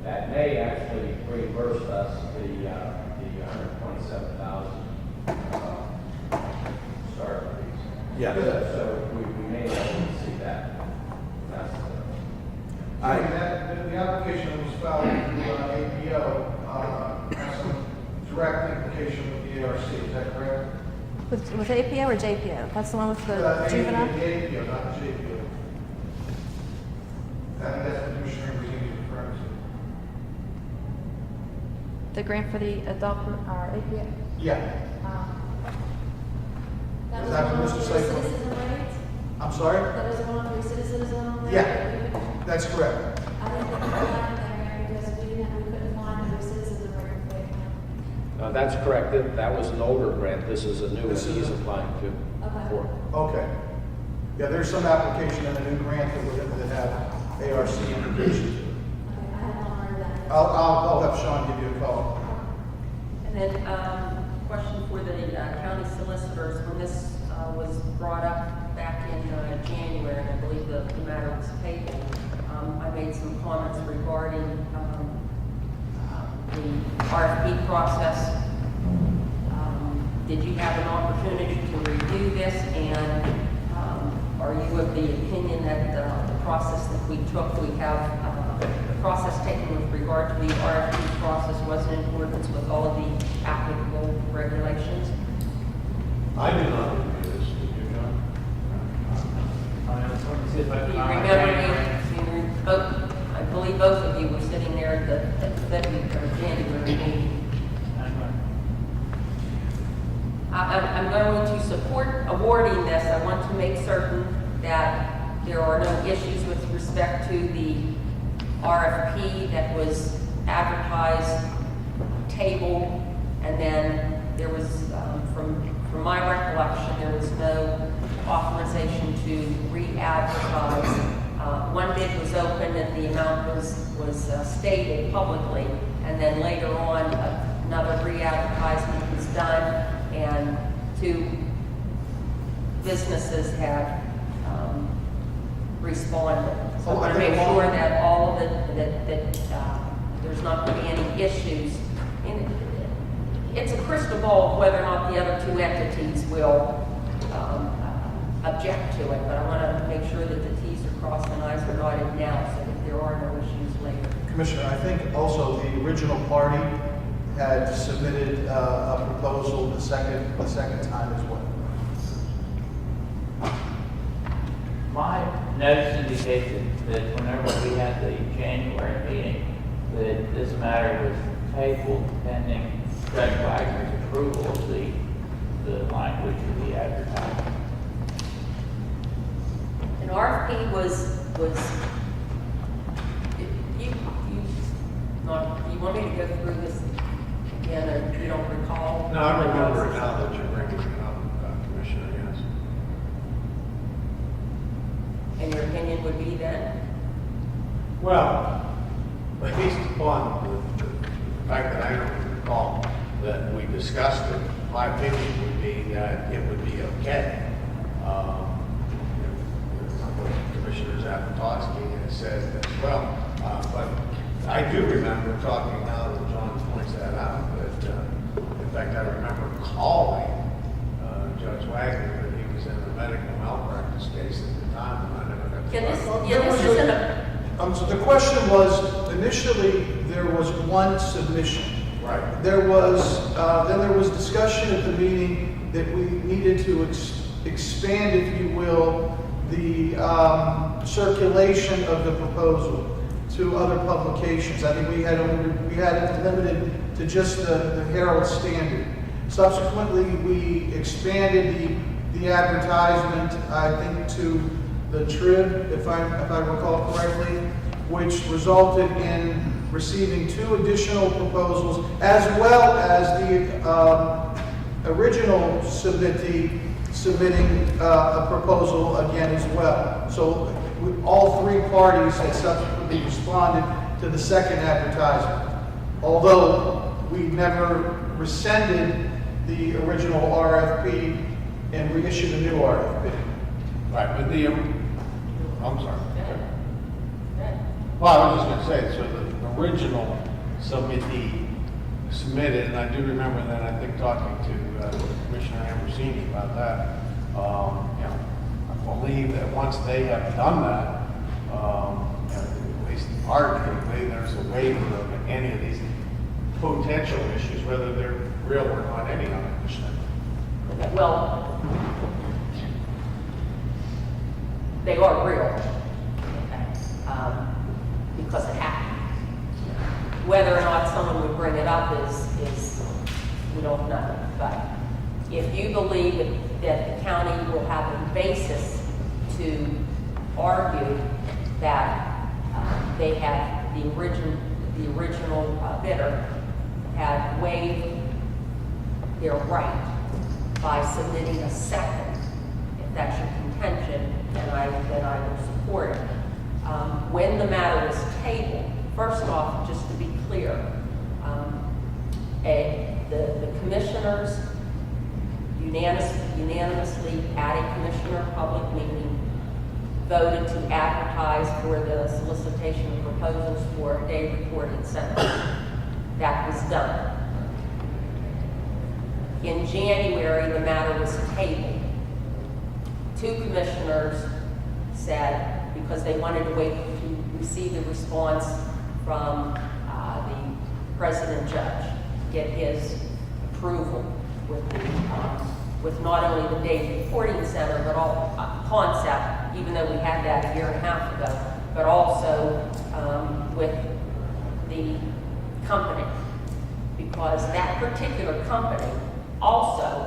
that may actually reimburse us the $127,000 start fees. Yeah. So we may be able to see that. That's The application was filed through APO, has some direct implication with the ARC, is that correct? With APO or JPO? That's the one with the juvenile? The APO, not the JPO. I think that's what Commissioner Brazini is referring to. The grant for the adult, or APO? Yeah. That Is was that the one Mr. with Seifel? citizen rights? I'm sorry? That was the one with citizens on there? Yeah, that's correct. I think that we got that grant because we couldn't find the citizens of Fayette County. That's correct. That was an older grant. This is a new one This is he's a- applying to. Okay. For. Okay. Yeah, there's some application in the new grant that we're going to have ARC implications. Okay, I had not heard of that. I'll have Sean give you a call. And then, question for the county solicitors, when this was brought up back in January, and I believe the matter was tabled, I made some comments regarding the RFP process. Did you have an opportunity to review this, and are you of the opinion that the process that we took, we have the process taken with regard to the RFP process was in accordance with all of the applicable regulations? I did not review this, did you, John? Let me see if I Do can you find my remember me? I believe both of you were sitting there at the February or January meeting. I'm going to support awarding this. I want to make certain that there are no issues with respect to the RFP that was advertised, tabled, and then there was, from my recollection, there was no authorization to re-advertise. One bid was opened and the amount was stated publicly, and then later on, another re-advertisement was done, and 2 businesses have responded. So I want to make sure that all of it, that there's not going to be any issues. And it's a crystal ball of whether or not the other 2 entities will object to it, but I want to make sure that the T's are crossed and I's are dotted now, so that there are no issues later. Commissioner, I think also the original party had submitted a proposal the second time as well. My notes indicated that whenever we had the January meeting, that this matter was tabled pending Judge Wagner's approval of the language of the advertisement. An RFP was you want me to go through this again, or you don't recall? No, I remember it now that you're bringing it up, Commissioner, yes. And your opinion would be then? Well, based upon the fact that I don't recall that we discussed it, my opinion would be that it would be okay. Commissioner Zapatowski has said as well, but I do remember talking now that John points that out, that in fact I remember calling Judge Wagner, but he was in a medical malpractice case at the time, and I never got to So the question was, initially, there was one submission. Right. There was, then there was discussion at the meeting that we needed to expand, if you will, the circulation of the proposal to other publications. I think we had it limited to just the Herald-Standard. Subsequently, we expanded the advertisement, I think, to the Trib, if I recall correctly, which resulted in receiving 2 additional proposals, as well as the original submitting a proposal again as well. So all 3 parties had subsequently responded to the second advertisement, although we never rescinded the original RFP and reissued a new RFP. Right, but I'm sorry. Well, I was just gonna say, so the original submittee submitted, and I do remember that, I think, talking to Commissioner Ambrosini about that. I believe that once they have done that, at least arguably, there's a waiver of any of these potential issues, whether they're real or not, any of it, Commissioner. Well, they are real, because it happened. Whether or not someone would bring it up is we don't know. But if you believe that the county will have a basis to argue that they had the original bidder had waived their right by submitting a second, if that's your contention, then I will support it. When the matter was tabled, first off, just to be clear, the commissioners unanimously at a commissioner public meeting voted to advertise for the solicitation of proposals for a day reporting center. That was done. In January, the matter was tabled. 2 commissioners said, because they wanted to wait to receive the response from the president judge, get his approval with not only the day reporting center, but all concept, even though we had that a year and a half ago, but also with the company, because that particular company also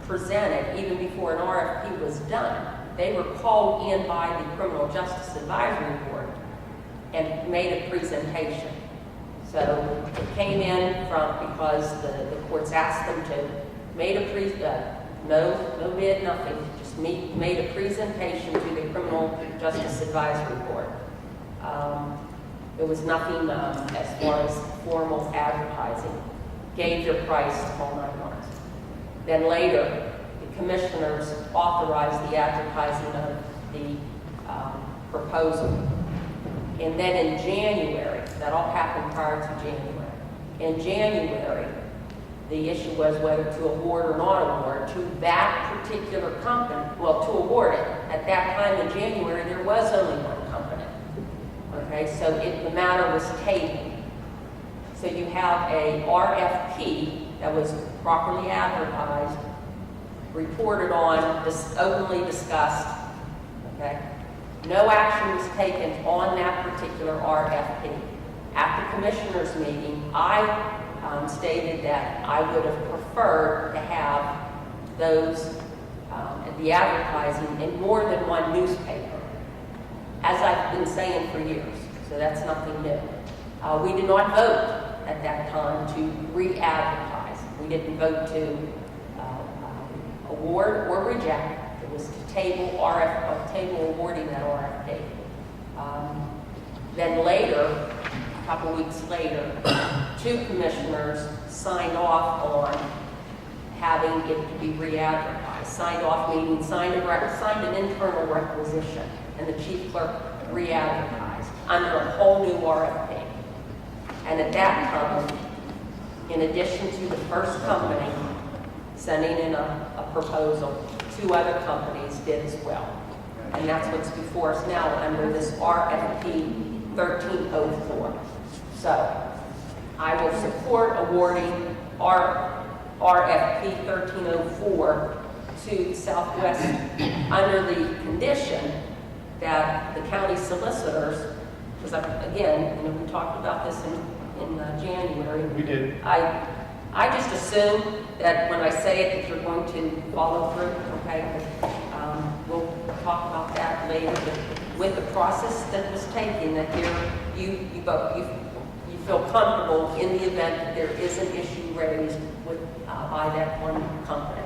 presented, even before an RFP was done, they were called in by the Criminal Justice Advisory Board and made a presentation. So it came in because the courts asked them to, made a no bid, nothing, just made a presentation to the Criminal Justice Advisory Board. There was nothing as far as formal advertising. Gave their price all 9 months. Then later, the commissioners authorized the advertising of the proposal. And then in January, that all happened prior to January. In January, the issue was whether to award or not award to that particular company. Well, to award it. At that time in January, there was only one company. Okay, so the matter was tabled. So you have a RFP that was properly advertised, reported on, openly discussed, okay? No action was taken on that particular RFP. At the commissioners' meeting, I stated that I would have preferred to have those, the advertising in more than one newspaper, as I've been saying for years, so that's nothing new. We did not vote at that time to re-advertise. We didn't vote to award or reject. It was to table awarding that RFP. Then later, a couple weeks later, 2 commissioners signed off on having it to be re-advertised. Signed off meaning signed an internal requisition, and the chief clerk re-advertised under a whole new RFP. And at that time, in addition to the first company sending in a proposal, 2 other companies did as well. And that's what's before us now under this RFP 1304. So I will support awarding our RFP 1304 to Southwest under the condition that the county solicitors, because again, we talked about this in January. We did. I just assume that when I say it, that you're going to follow through, okay? We'll talk about that later, but with the process that was taken, that you feel comfortable in the event that there is an issue raised with, by that one company.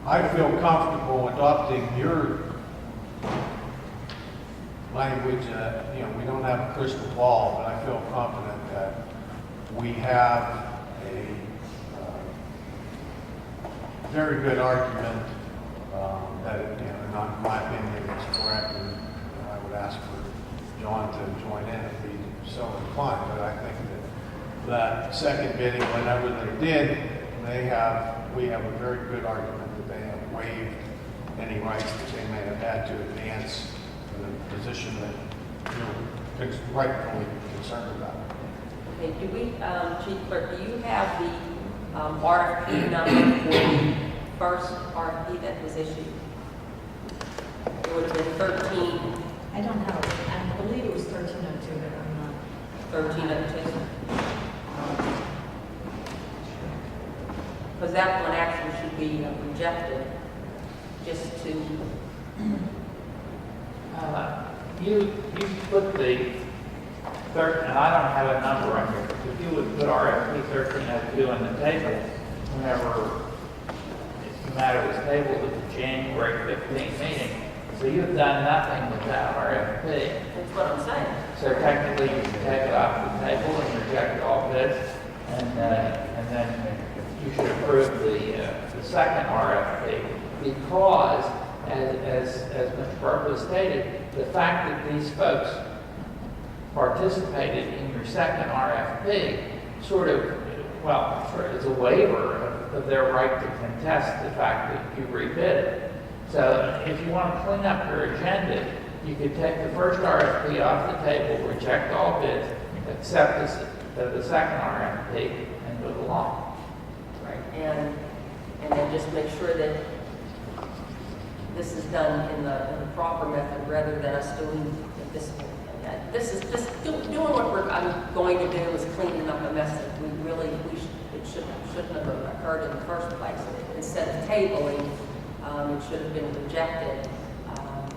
I feel comfortable adopting your language. We don't have a crystal ball, but I feel confident that we have a very good argument that, in my opinion, is correct, and I would ask for John to join in if he's so inclined. But I think that second bidding, whenever they did, we have a very good argument that they have waived any rights that they may have had to advance the position that you're rightfully concerned about. Okay, do we, Chief Clerk, do you have the RFP number for the first RFP that was issued? It would have been 13. I don't know. I believe it was 1302, but I'm not. 1302. Because that one actually should be rejected, just to, you put the third, and I don't have a number on here, but if you would put RFP 1302 on the table, whenever the matter was tabled at the January 15th meeting, so you've done nothing with that RFP. that's what I'm saying. So technically, you can take it off the table and reject all bids, and then you should approve the second RFP, because, as Mr. Berkeley stated, the fact that these folks participated in your second RFP sort of is a waiver of their right to contest the fact that you rebid it. So if you want to clean up your agenda, you could take the first RFP off the table, reject all bids, accept the second RFP, and move along. Right, and then just make sure that this is done in the proper method rather than us doing this. This is just doing what I'm going to do is cleaning up a mess that it shouldn't have occurred in the first place. Instead of tabling, it should have been rejected,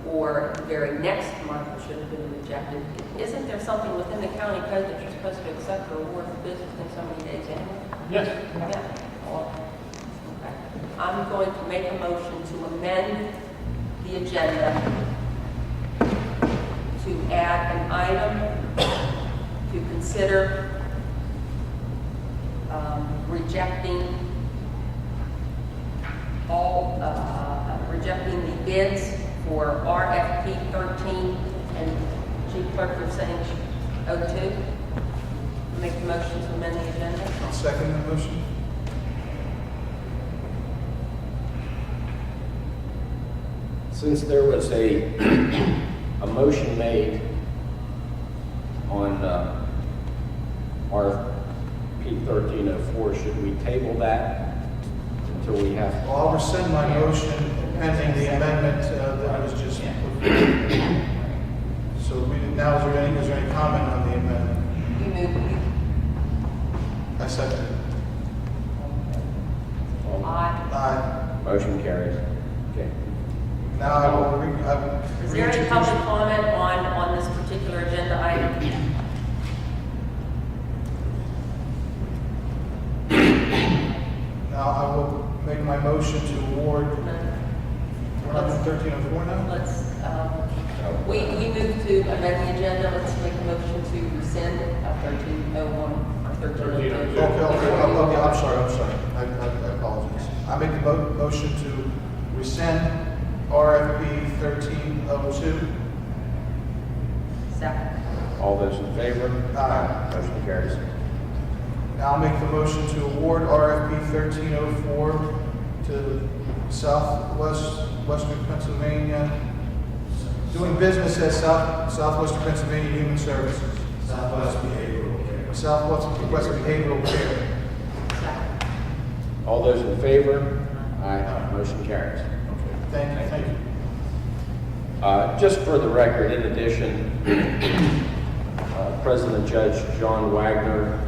or the very next month it should have been rejected. Isn't there something within the county code that you're supposed to accept or award the bids within so many days anyway? Yes. Yeah. Okay. I'm going to make a motion to amend the agenda to add an item to consider rejecting the bids for RFP 13 and Chief Clerk, you're saying 02. Make the motion to amend the agenda. I'll second the motion. Since there was a motion made on RFP 1304, should we table that until we have? Well, I'll rescind my motion pending the amendment that was just put forward. So now, is there any comment on the amendment? You move. I second it. Aye. Aye. Motion carries. Okay. Now I will Is there any public comment on this particular agenda item? Now I will make my motion to award. We're up to 1304 now? Let's, we move to amend the agenda. Let's make a motion to rescind 1301 or 1302. Okay, I'm sorry. I apologize. I make the motion to rescind RFP 1302. Second. All those in favor? Aye. Motion carries. Now I'll make the motion to award RFP 1304 to Southwestern Pennsylvania, doing business as Southwestern Pennsylvania Human Services. Southwest Behavioral Care. Second. All those in favor? Aye. Motion carries. Thank you. Just for the record, in addition, President Judge John Wagner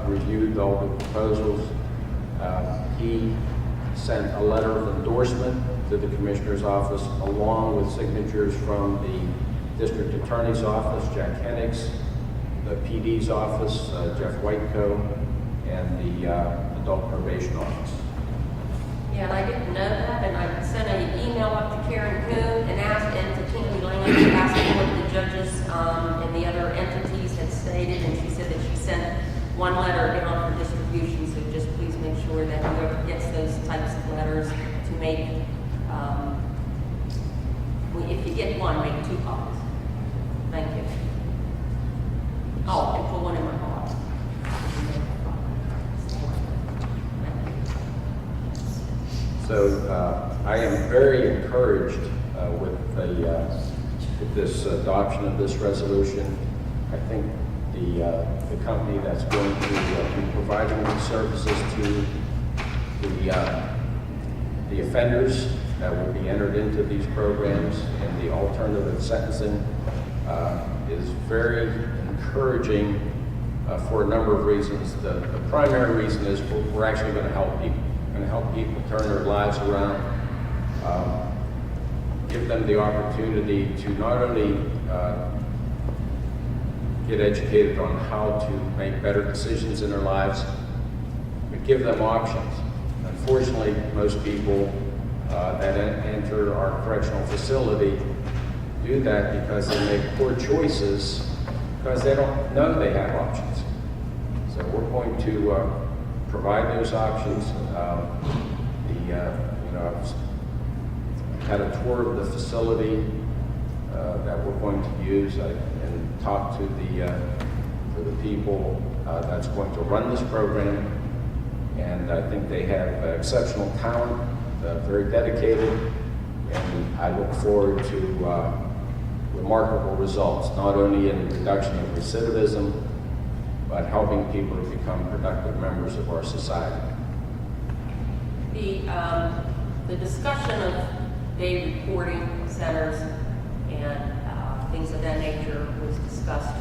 reviewed all the proposals. He sent a letter of endorsement to the Commissioner's office along with signatures from the District Attorney's office, Jack Hennigs, the PD's office, Jeff Whiteco, and the Adult Probation Office. Yeah, and I didn't know that, and I sent an email up to Karen Coon and asked, and to Kinley Lane, asking what the judges and the other entities had stated, and she said that she sent one letter down for distribution, so just please make sure that whoever gets those types of letters to make, if you get one, make 2 copies. Thank you. Oh, and put one in my box. So I am very encouraged with this adoption of this resolution. I think the company that's going to be providing these services to the offenders that will be entered into these programs and the alternative sentencing is very encouraging for a number of reasons. The primary reason is we're actually going to help people. Going to help people turn their lives around, give them the opportunity to not only get educated on how to make better decisions in their lives, but give them options. Unfortunately, most people that enter our correctional facility do that because they make poor choices because they don't know they have options. So we're going to provide those options. I've had a tour of the facility that we're going to use and talk to the people that's going to run this program. And I think they have exceptional talent, very dedicated, and I look forward to remarkable results, not only in reduction of recidivism, but helping people to become productive members of our society. The discussion of day reporting centers and things of that nature was discussed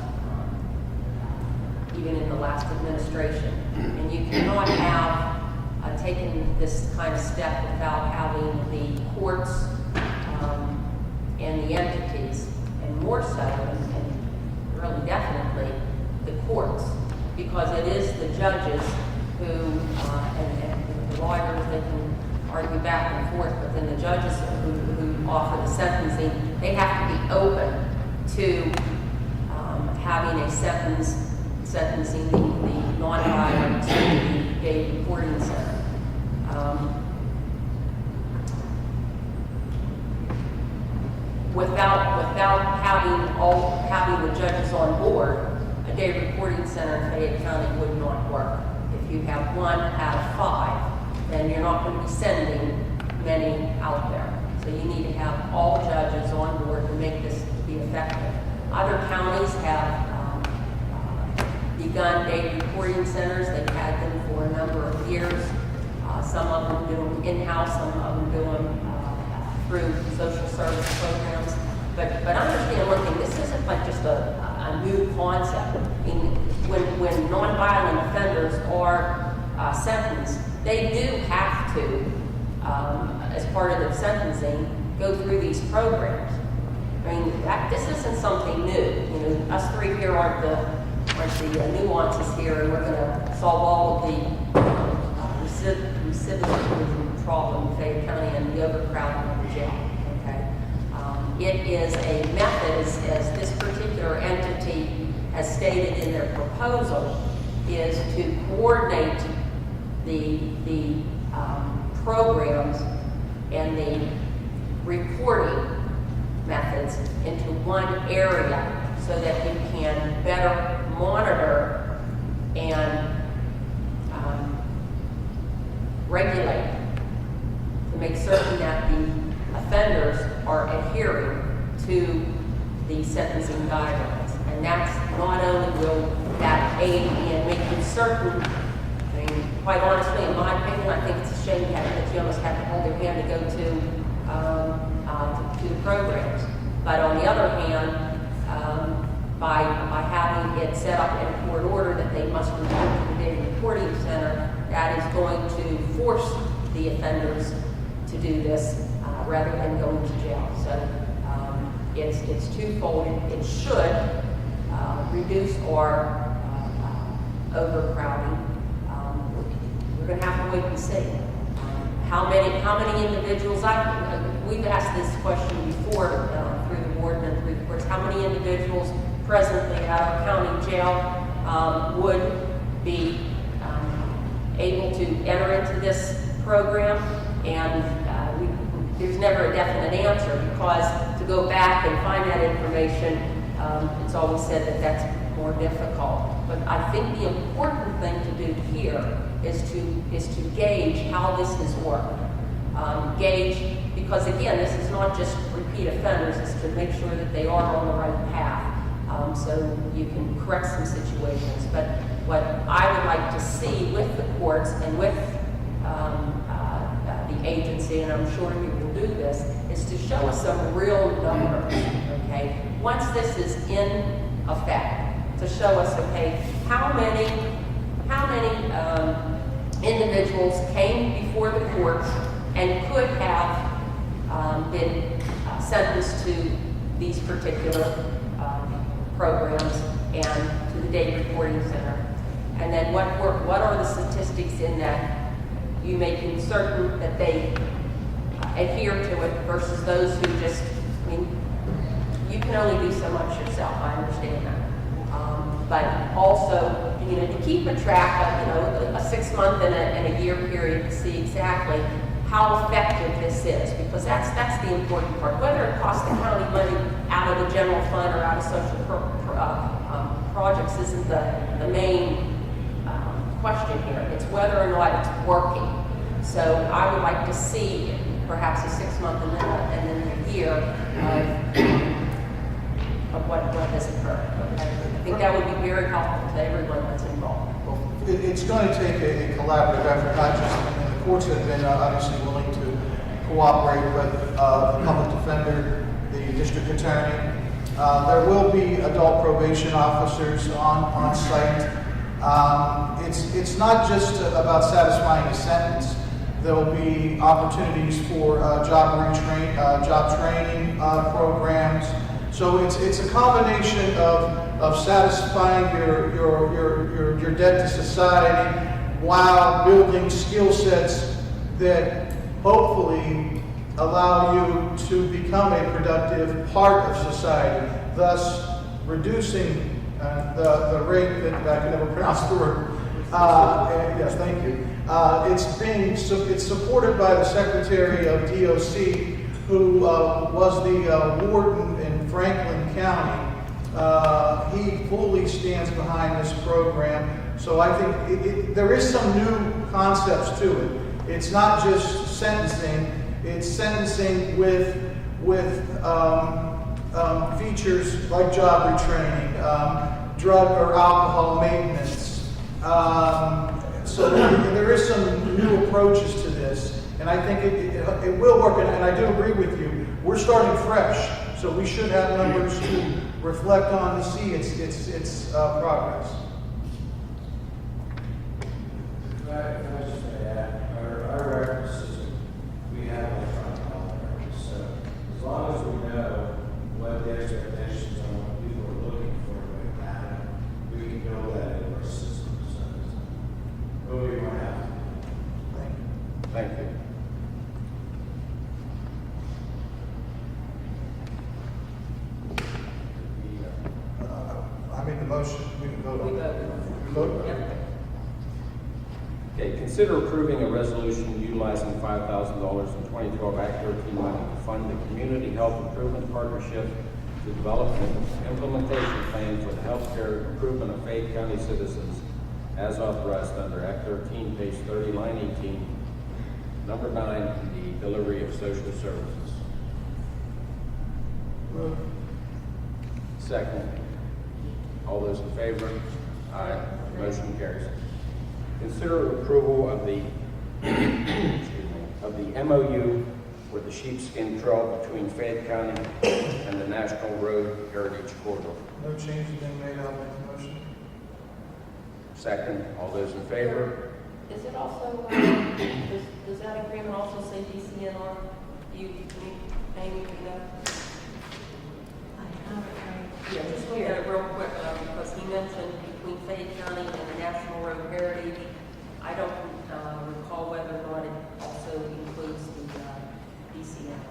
even in the last administration. And you cannot have taken this kind of step without having the courts and the entities, and more so, and really definitely, the courts, because it is the judges who, and the lawyers, they can argue back and forth, but then the judges who offer the sentencing, they have to be open to having a sentencing the non-violent to the day reporting center. Without having the judges on board, a day reporting center in Fayette County would not work. If you have 1 out of 5, then you're not going to be sending many out there. So you need to have all judges on board to make this be effective. Other counties have begun day reporting centers. They've had them for a number of years. Some of them do them in-house, some of them do them through social service programs. But understand one thing, this isn't like just a new concept. I mean, when nonviolent offenders are sentenced, they do have to, as part of their sentencing, go through these programs. I mean, this isn't something new. You know, us three here aren't the nuances here, and we're going to solve all of the recidivism problem in Fayette County and the overcrowding of the jail. Okay, it is a method, as this particular entity has stated in their proposal, is to coordinate the programs and the reporting methods into one area so that you can better monitor and regulate to make certain that the offenders are adhering to the sentencing guidelines. And that's not only will that aid in making certain, I mean, quite honestly, in my opinion, I think it's a shame that you almost have to hold their hand to go to to the programs. But on the other hand, by having it set up in a court order that they must report to the Data Reporting Center, that is going to force the offenders to do this rather than going to jail. So it's twofold. It should reduce our overcrowding. We're going to have to wait and see. How many individuals? We've asked this question before through the board and through the courts. How many individuals presently at our county jail would be able to enter into this program? And there's never a definite answer, because to go back and find that information, it's always said that that's more difficult. But I think the important thing to do here is to gauge how this has worked. Gauge, because again, this is not just repeat offenders, it's to make sure that they are on the right path. So you can correct some situations. But what I would like to see with the courts and with the agency, and I'm sure you will do this, is to show us some real numbers, okay? Once this is in effect, to show us, okay, how many individuals came before the courts and could have been sentenced to these particular programs and to the Data Reporting Center. And then what are the statistics in that you making certain that they adhere to it versus those who just, I mean, you can only do so much yourself, I understand that. But also, you know, to keep a track of, you know, a 6-month and a year period to see exactly how effective this is, because that's the important part. Whether it costs the county money out of the general fund or out of social projects isn't the main question here. It's whether or not it's working. So I would like to see perhaps a 6-month and then a year of what has occurred. Okay? I think that would be very helpful to everyone that's involved. It's going to take a collaborative effort, not just, and the courts have been obviously willing to cooperate, but the public defender, the district attorney. There will be adult probation officers on site. It's not just about satisfying a sentence. There will be opportunities for job training programs. So it's a combination of satisfying your debt to society while building skill sets that hopefully allow you to become a productive part of society, thus reducing the rate that I can never pronounce the word. Yes, thank you. It's supported by the Secretary of DOC, who was the warden in Franklin County. He fully stands behind this program. So I think there is some new concepts to it. It's not just sentencing. It's sentencing with features like job retraining, drug or alcohol maintenance. So there is some new approaches to this, and I think it will work. And I do agree with you. We're starting fresh, so we should have numbers to reflect on to see its progress. Can I just add, our record system, we have electronic health records, so as long as we know what the expectations are, what people are looking for right now, we can build that into our system. So we'll be more happy. Thank you. I made the motion. We can vote on it. We vote? Okay, consider approving a resolution utilizing $5,000 in 2012 Act 13 money to fund the Community Health Improvement Partnership to develop an implementation plan for the healthcare improvement of Fayette County citizens as authorized under Act 13, page 30, line 18, number 9, the delivery of social services. Move. Second. All those in favor? Aye. Motion carries. Consider approval of the excuse me, of the MOU for the sheepskin trail between Fayette County and the National Road Heritage Corridor. No change has been made. I'll make the motion. Second, all those in favor? Is it also, does that agreement also say DCNR? Amy, do that? I have it Yeah, just look at it real quick, because he mentioned between Fayette County and the National Road Heritage. I don't recall whether or not it also includes the DCNR.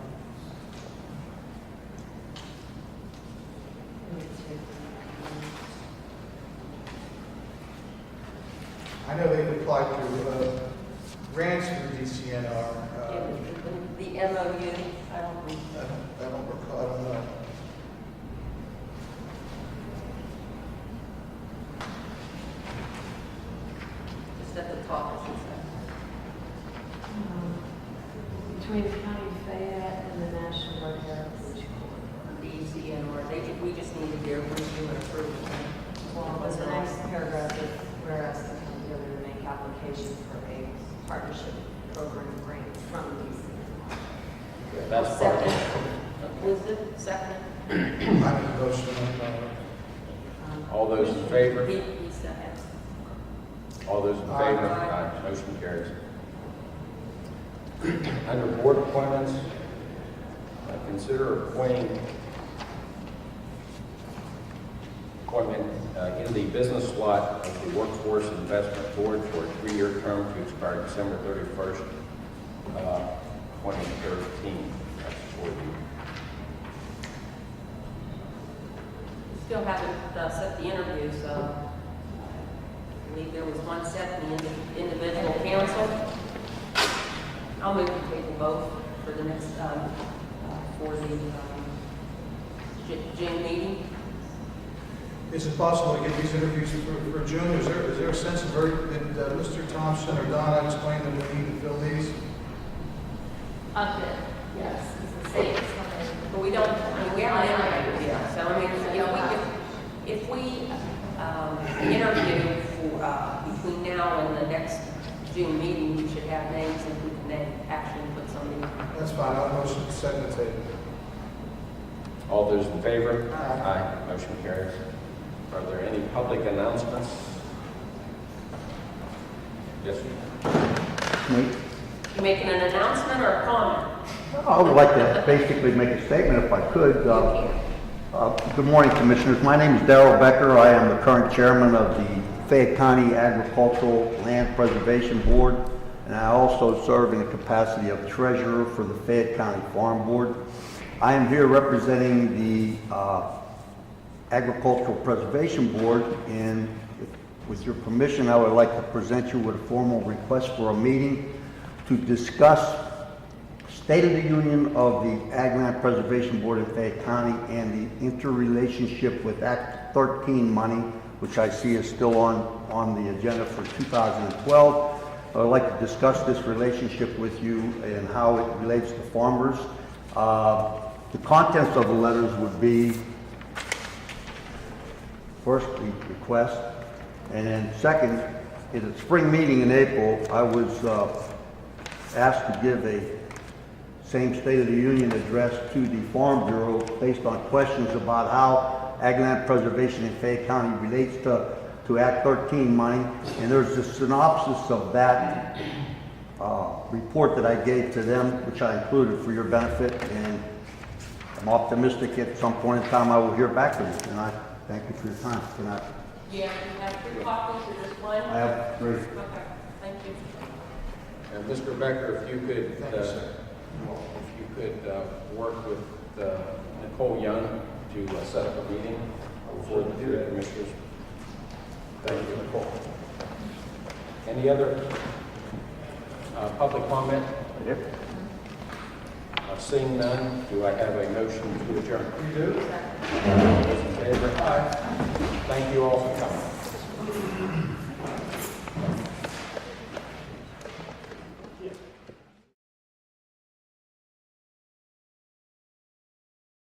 I know they've applied through grants through DCNR. The MOU, I don't think. I don't recall, I don't know. Just at the top, it says Between the County of Fayette and the National Road Heritage Corridor. DCNR. We just need to get review and approve. Well, the next paragraph is, whereas the county together to make application for a partnership program grant from DCNR. That's part of it. Second. Was it second? I make the motion. All those in favor? He second. All those in favor? Aye. Aye. Motion carries. Under board appointments, consider appointment in the business slot of the Workforce Investment Board for a 3-year term to expire December 31st, 2013. That's for you. Still haven't set the interviews. I believe there was one set in the individual council. I'll move to table both for the next, for the June meeting. Is it possible to get these interviews for June? Is there a sense of urgency? Did Mr. Thompson or Don explain that we need to fill these? Yes. But we don't, I mean, we haven't interviewed yet, so I mean, if we interview for, between now and the next June meeting, we should have names and we can then actually put somebody. That's fine. I'll motion to set the table. All those in favor? Aye. Motion carries. Are there any public announcements? Yes, sir. You making an announcement or a comment? I would like to basically make a statement if I could. Good morning, Commissioners. My name is Darrell Becker. I am the current chairman of the Fayette County Agricultural Land Preservation Board, and I also serve in the capacity of treasurer for the Fayette County Farm Board. I am here representing the Agricultural Preservation Board, and with your permission, I would like to present you with a formal request for a meeting to discuss State of the Union of the Ag Land Preservation Board in Fayette County and the interrelationship with Act 13 money, which I see is still on the agenda for 2012. I would like to discuss this relationship with you and how it relates to farmers. The contents of the letters would be, first, the request, and then second, at a spring meeting in April, I was asked to give a same State of the Union address to the Farm Bureau based on questions about how ag land preservation in Fayette County relates to Act 13 money. And there's a synopsis of that report that I gave to them, which I included for your benefit. And I'm optimistic at some point in time I will hear back from you. And I thank you for your time tonight. Yeah, you have 2 copies of this one? I have 3. Okay, thank you. And Mr. Becker, if you could, work with Nicole Young to set up a meeting for the 3 commissioners. Thank you, Nicole. Any other public comment? Yep. Seeing none, do I have a motion to adjourn? You do? All those in favor? Aye. Thank you all for coming.